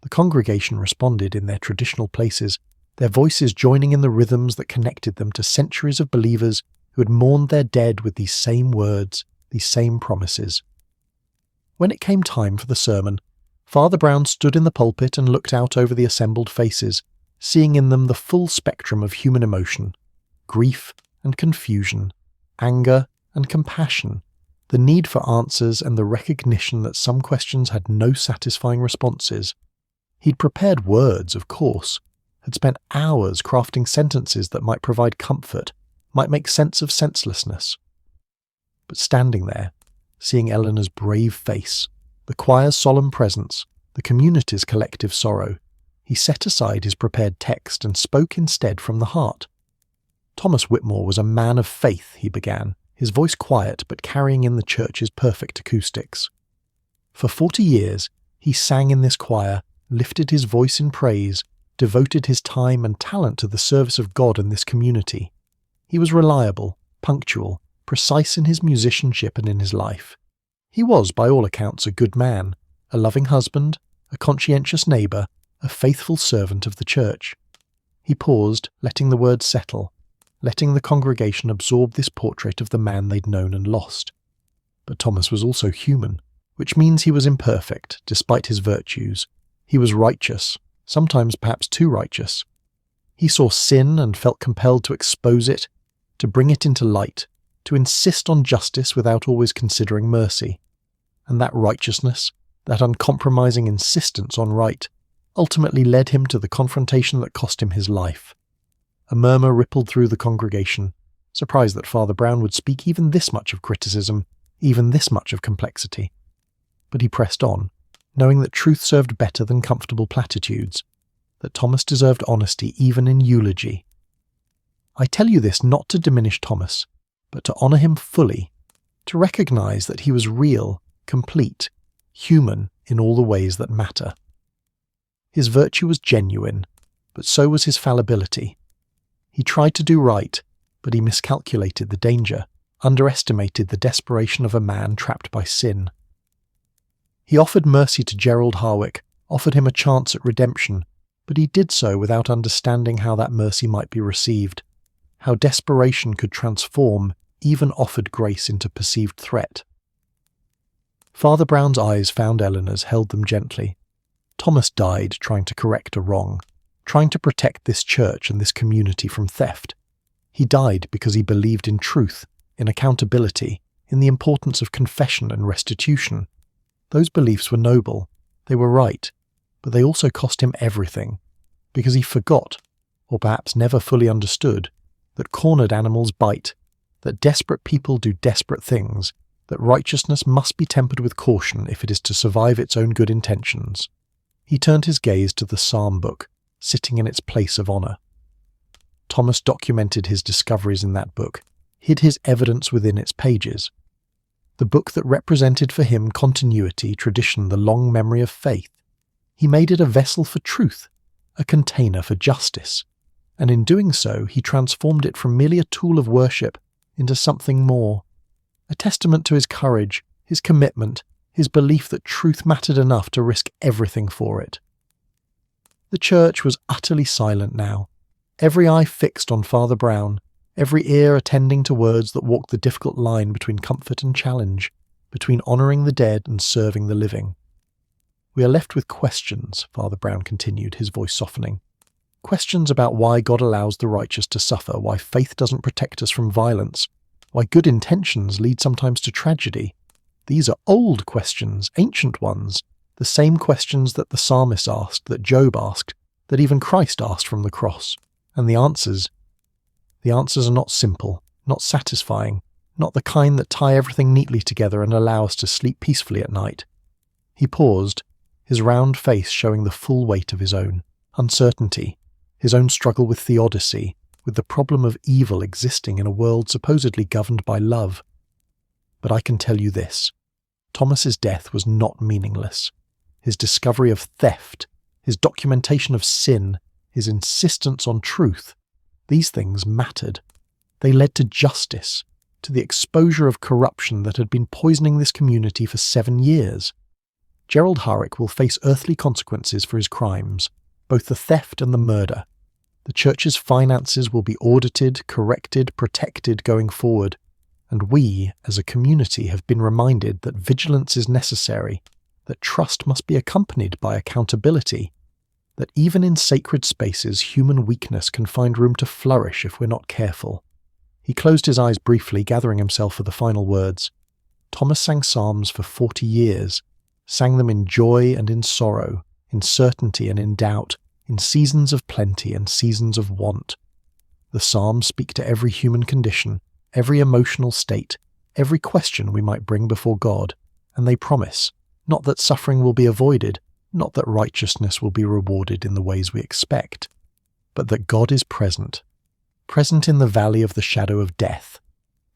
Speaker 1: The congregation responded in their traditional places, their voices joining in the rhythms that connected them to centuries of believers who had mourned their dead with these same words, these same promises. When it came time for the sermon, Father Brown stood in the pulpit and looked out over the assembled faces, seeing in them the full spectrum of human emotion, grief and confusion, anger and compassion, the need for answers and the recognition that some questions had no satisfying responses. He'd prepared words, of course, had spent hours crafting sentences that might provide comfort, might make sense of senselessness. But standing there, seeing Eleanor's brave face, the choir's solemn presence, the community's collective sorrow, he set aside his prepared text and spoke instead from the heart. Thomas Whitmore was a man of faith, he began, his voice quiet but carrying in the church's perfect acoustics. For 40 years, he sang in this choir, lifted his voice in praise, devoted his time and talent to the service of God and this community. He was reliable, punctual, precise in his musicianship and in his life. He was, by all accounts, a good man, a loving husband, a conscientious neighbour, a faithful servant of the church. He paused, letting the words settle, letting the congregation absorb this portrait of the man they'd known and lost. But Thomas was also human, which means he was imperfect, despite his virtues. He was righteous, sometimes perhaps too righteous. He saw sin and felt compelled to expose it, to bring it into light, to insist on justice without always considering mercy. And that righteousness, that uncompromising insistence on right, ultimately led him to the confrontation that cost him his life. A murmur rippled through the congregation, surprised that Father Brown would speak even this much of criticism, even this much of complexity. But he pressed on, knowing that truth served better than comfortable platitudes, that Thomas deserved honesty even in eulogy. I tell you this not to diminish Thomas, but to honour him fully, to recognise that he was real, complete, human in all the ways that matter. His virtue was genuine, but so was his fallibility. He tried to do right, but he miscalculated the danger, underestimated the desperation of a man trapped by sin. He offered mercy to Gerald Harwick, offered him a chance at redemption, but he did so without understanding how that mercy might be received, how desperation could transform even offered grace into perceived threat. Father Brown's eyes found Eleanor's, held them gently. Thomas died trying to correct a wrong, trying to protect this church and this community from theft. He died because he believed in truth, in accountability, in the importance of confession and restitution. Those beliefs were noble, they were right, but they also cost him everything, because he forgot, or perhaps never fully understood, that cornered animals bite, that desperate people do desperate things, that righteousness must be tempered with caution if it is to survive its own good intentions. He turned his gaze to the psalm book, sitting in its place of honour. Thomas documented his discoveries in that book, hid his evidence within its pages. The book that represented for him continuity, tradition, the long memory of faith. He made it a vessel for truth, a container for justice, and in doing so he transformed it from merely a tool of worship into something more, a testament to his courage, his commitment, his belief that truth mattered enough to risk everything for it. The church was utterly silent now, every eye fixed on Father Brown, every ear attending to words that walked the difficult line between comfort and challenge, between honouring the dead and serving the living. "We are left with questions," Father Brown continued, his voice softening. "Questions about why God allows the righteous to suffer, why faith doesn't protect us from violence, why good intentions lead sometimes to tragedy. These are old questions, ancient ones, the same questions that the psalmist asked, that Job asked, that even Christ asked from the cross. And the answers are not simple, not satisfying, not the kind that tie everything neatly together and allow us to sleep peacefully at night." He paused, his round face showing the full weight of his own uncertainty, his own struggle with theodicy, with the problem of evil existing in a world supposedly governed by love. "But I can tell you this. Thomas's death was not meaningless. His discovery of theft, his documentation of sin, his insistence on truth, these things mattered. They led to justice, to the exposure of corruption that had been poisoning this community for 7 years. Gerald Harwick will face earthly consequences for his crimes, both the theft and the murder. The church's finances will be audited, corrected, protected going forward, and we, as a community, have been reminded that vigilance is necessary, that trust must be accompanied by accountability, that even in sacred spaces human weakness can find room to flourish if we're not careful." He closed his eyes briefly, gathering himself for the final words. Thomas sang psalms for 40 years, sang them in joy and in sorrow, in certainty and in doubt, in seasons of plenty and seasons of want. The psalms speak to every human condition, every emotional state, every question we might bring before God, and they promise, not that suffering will be avoided, not that righteousness will be rewarded in the ways we expect, but that God is present, present in the valley of the shadow of death,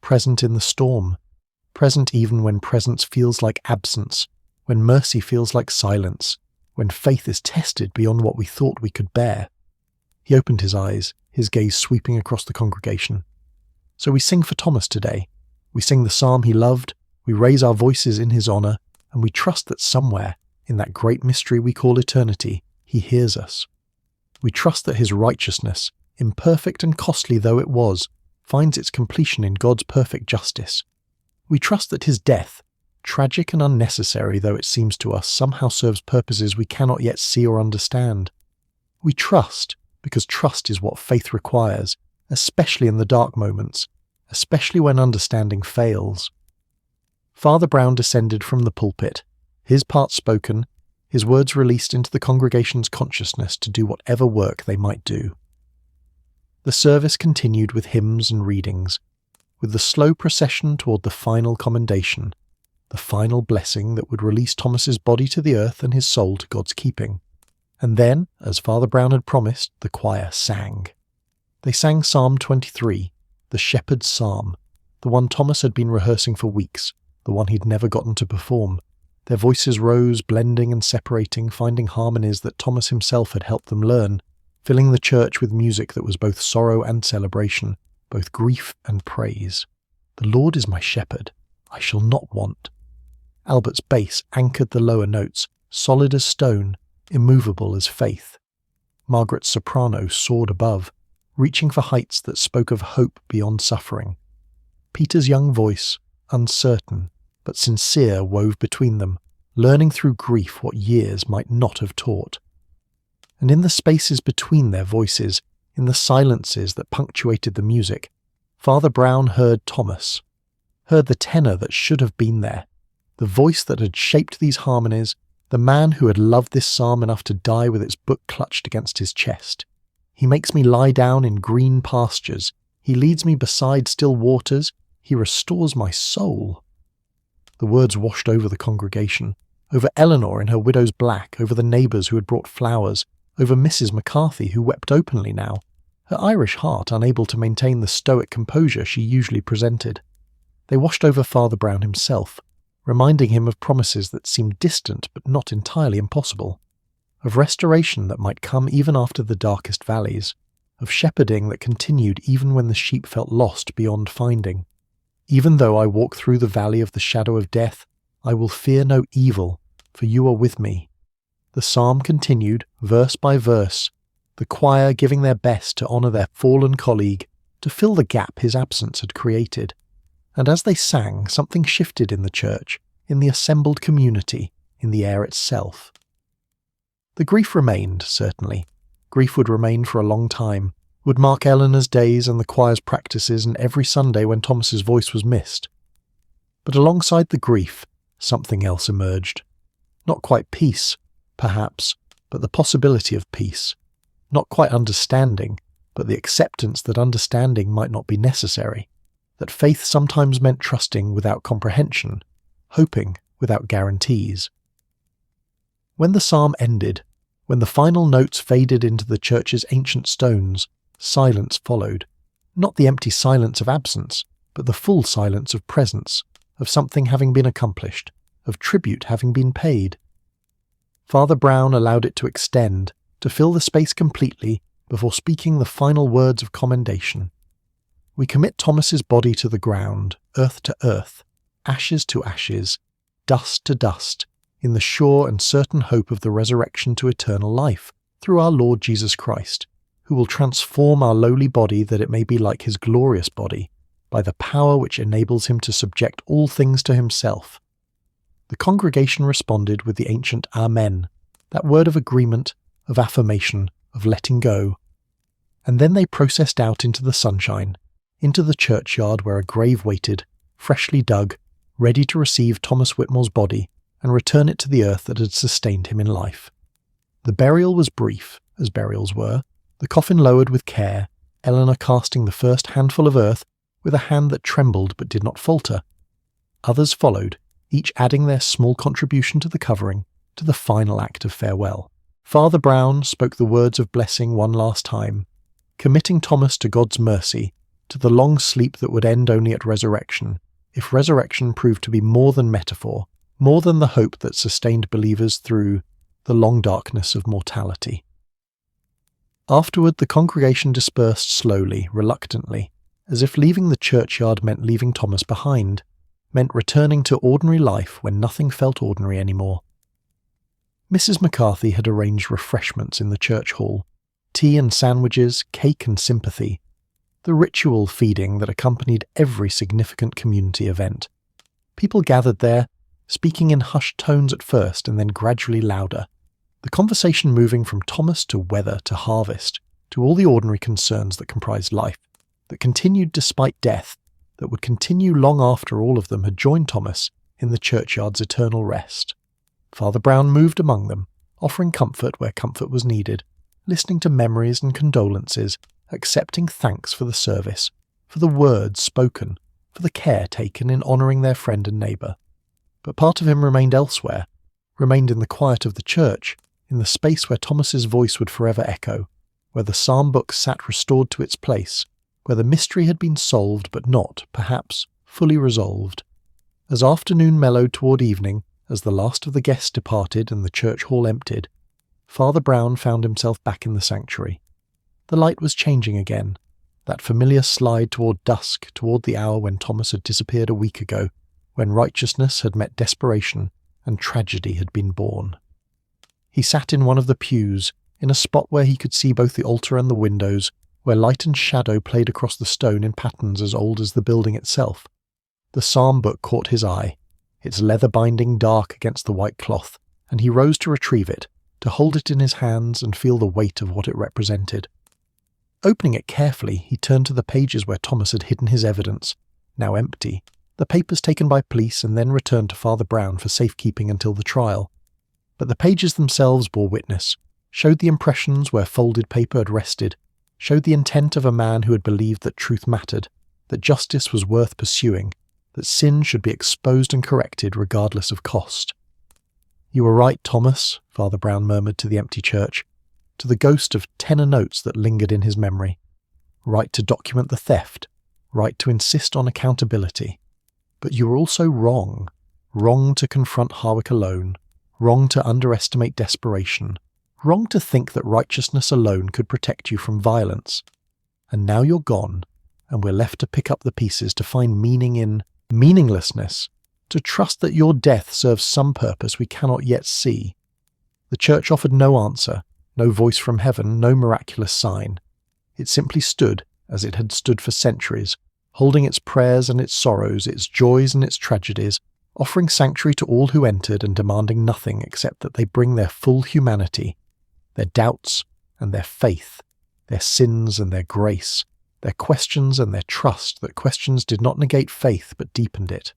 Speaker 1: present in the storm, present even when presence feels like absence, when mercy feels like silence, when faith is tested beyond what we thought we could bear. He opened his eyes, his gaze sweeping across the congregation. "So we sing for Thomas today. We sing the psalm he loved, we raise our voices in his honour, and we trust that somewhere, in that great mystery we call eternity, he hears us. We trust that his righteousness, imperfect and costly though it was, finds its completion in God's perfect justice. We trust that his death, tragic and unnecessary though it seems to us, somehow serves purposes we cannot yet see or understand. We trust, because trust is what faith requires, especially in the dark moments, especially when understanding fails." Father Brown descended from the pulpit, his part spoken, his words released into the congregation's consciousness to do whatever work they might do. The service continued with hymns and readings, with the slow procession toward the final commendation, the final blessing that would release Thomas's body to the earth and his soul to God's keeping. And then, as Father Brown had promised, the choir sang. They sang Psalm 23, the Shepherd's Psalm, the one Thomas had been rehearsing for weeks, the one he'd never gotten to perform. Their voices rose, blending and separating, finding harmonies that Thomas himself had helped them learn, filling the church with music that was both sorrow and celebration, both grief and praise. "The Lord is my shepherd, I shall not want." Albert's bass anchored the lower notes, solid as stone, immovable as faith. Margaret's soprano soared above, reaching for heights that spoke of hope beyond suffering. Peter's young voice, uncertain but sincere, wove between them, learning through grief what years might not have taught. And in the spaces between their voices, in the silences that punctuated the music, Father Brown heard Thomas, heard the tenor that should have been there, the voice that had shaped these harmonies, the man who had loved this psalm enough to die with its book clutched against his chest. "He makes me lie down in green pastures. He leads me beside still waters. He restores my soul." The words washed over the congregation, over Eleanor in her widow's black, over the neighbours who had brought flowers, over Mrs. McCarthy, who wept openly now, her Irish heart unable to maintain the stoic composure she usually presented. They washed over Father Brown himself, reminding him of promises that seemed distant but not entirely impossible, of restoration that might come even after the darkest valleys, of shepherding that continued even when the sheep felt lost beyond finding. Even though I walk through the valley of the shadow of death, I will fear no evil, for you are with me. The psalm continued, verse by verse, the choir giving their best to honour their fallen colleague, to fill the gap his absence had created. And as they sang, something shifted in the church, in the assembled community, in the air itself. The grief remained, certainly. Grief would remain for a long time, would mark Eleanor's days and the choir's practices and every Sunday when Thomas's voice was missed. But alongside the grief, something else emerged. Not quite peace, perhaps, but the possibility of peace. Not quite understanding, but the acceptance that understanding might not be necessary. That faith sometimes meant trusting without comprehension, hoping without guarantees. When the psalm ended, when the final notes faded into the church's ancient stones, silence followed. Not the empty silence of absence, but the full silence of presence, of something having been accomplished, of tribute having been paid. Father Brown allowed it to extend, to fill the space completely, before speaking the final words of commendation. We commit Thomas's body to the ground, earth to earth, ashes to ashes, dust to dust, in the sure and certain hope of the resurrection to eternal life, through our Lord Jesus Christ, who will transform our lowly body that it may be like his glorious body, by the power which enables him to subject all things to himself. The congregation responded with the ancient Amen, that word of agreement, of affirmation, of letting go. And then they processed out into the sunshine, into the churchyard where a grave waited, freshly dug, ready to receive Thomas Whitmore's body and return it to the earth that had sustained him in life. The burial was brief, as burials were, the coffin lowered with care, Eleanor casting the first handful of earth with a hand that trembled but did not falter. Others followed, each adding their small contribution to the covering, to the final act of farewell. Father Brown spoke the words of blessing one last time, committing Thomas to God's mercy, to the long sleep that would end only at resurrection, if resurrection proved to be more than metaphor, more than the hope that sustained believers through the long darkness of mortality. Afterward the congregation dispersed slowly, reluctantly, as if leaving the churchyard meant leaving Thomas behind, meant returning to ordinary life when nothing felt ordinary anymore. Mrs. McCarthy had arranged refreshments in the church hall, tea and sandwiches, cake and sympathy, the ritual feeding that accompanied every significant community event. People gathered there, speaking in hushed tones at first and then gradually louder, the conversation moving from Thomas to weather to harvest, to all the ordinary concerns that comprised life, that continued despite death, that would continue long after all of them had joined Thomas in the churchyard's eternal rest. Father Brown moved among them, offering comfort where comfort was needed, listening to memories and condolences, accepting thanks for the service, for the words spoken, for the care taken in honouring their friend and neighbour. But part of him remained elsewhere, remained in the quiet of the church, in the space where Thomas's voice would forever echo, where the psalm book sat restored to its place, where the mystery had been solved but not, perhaps, fully resolved. As afternoon mellowed toward evening, as the last of the guests departed and the church hall emptied, Father Brown found himself back in the sanctuary. The light was changing again, that familiar slide toward dusk, toward the hour when Thomas had disappeared a week ago, when righteousness had met desperation and tragedy had been born. He sat in one of the pews, in a spot where he could see both the altar and the windows, where light and shadow played across the stone in patterns as old as the building itself. The psalm book caught his eye, its leather binding dark against the white cloth, and he rose to retrieve it, to hold it in his hands and feel the weight of what it represented. Opening it carefully, he turned to the pages where Thomas had hidden his evidence, now empty, the papers taken by police and then returned to Father Brown for safekeeping until the trial. But the pages themselves bore witness, showed the impressions where folded paper had rested, showed the intent of a man who had believed that truth mattered, that justice was worth pursuing, that sin should be exposed and corrected regardless of cost. "You were right, Thomas," Father Brown murmured to the empty church, to the ghost of tenor notes that lingered in his memory. "Right to document the theft, right to insist on accountability. But you were also wrong. Wrong to confront Harwick alone, wrong to underestimate desperation, wrong to think that righteousness alone could protect you from violence. And now you're gone, and we're left to pick up the pieces to find meaning in meaninglessness, to trust that your death serves some purpose we cannot yet see." The church offered no answer, no voice from heaven, no miraculous sign. It simply stood, as it had stood for centuries, holding its prayers and its sorrows, its joys and its tragedies, offering sanctuary to all who entered and demanding nothing except that they bring their full humanity, their doubts and their faith, their sins and their grace, their questions and their trust that questions did not negate faith but deepened it.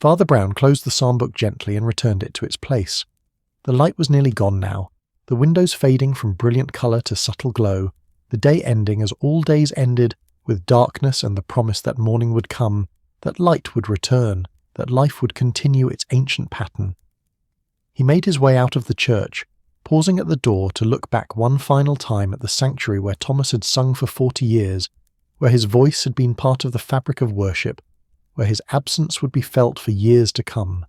Speaker 1: Father Brown closed the psalm book gently and returned it to its place. The light was nearly gone now, the windows fading from brilliant colour to subtle glow, the day ending as all days ended, with darkness and the promise that morning would come, that light would return, that life would continue its ancient pattern. He made his way out of the church, pausing at the door to look back one final time at the sanctuary where Thomas had sung for 40 years, where his voice had been part of the fabric of worship, where his absence would be felt for years to come.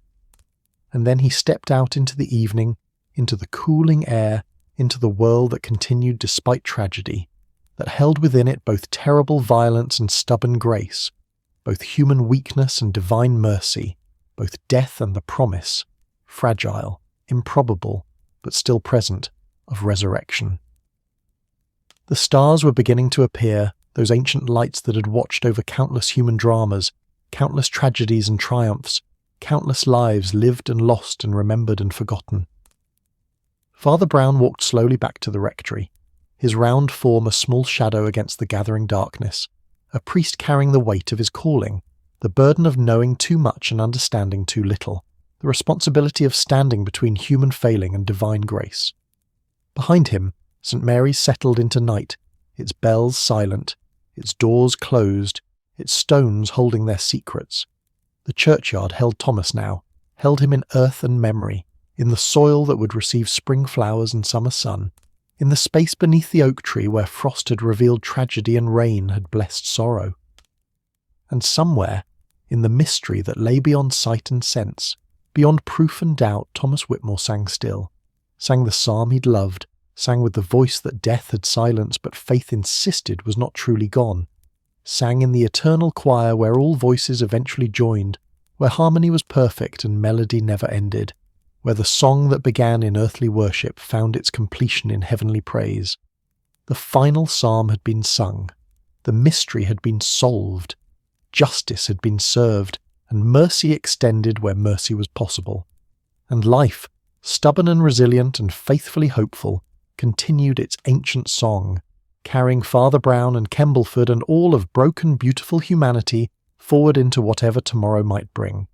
Speaker 1: And then he stepped out into the evening, into the cooling air, into the world that continued despite tragedy, that held within it both terrible violence and stubborn grace, both human weakness and divine mercy, both death and the promise, fragile, improbable, but still present, of resurrection. The stars were beginning to appear, those ancient lights that had watched over countless human dramas, countless tragedies and triumphs, countless lives lived and lost and remembered and forgotten. Father Brown walked slowly back to the rectory, his round form a small shadow against the gathering darkness, a priest carrying the weight of his calling, the burden of knowing too much and understanding too little, the responsibility of standing between human failing and divine grace. Behind him, St. Mary's settled into night, its bells silent, its doors closed, its stones holding their secrets. The churchyard held Thomas now, held him in earth and memory, in the soil that would receive spring flowers and summer sun, in the space beneath the oak tree where frost had revealed tragedy and rain had blessed sorrow. And somewhere, in the mystery that lay beyond sight and sense, beyond proof and doubt, Thomas Whitmore sang still, sang the psalm he'd loved, sang with the voice that death had silenced but faith insisted was not truly gone, sang in the eternal choir where all voices eventually joined, where harmony was perfect and melody never ended, where the song that began in earthly worship found its completion in heavenly praise. The final psalm had been sung, the mystery had been solved, justice had been served, and mercy extended where mercy was possible. And life, stubborn and resilient and faithfully hopeful, continued its ancient song, carrying Father Brown and Kembleford and all of broken, beautiful humanity forward into whatever tomorrow might bring.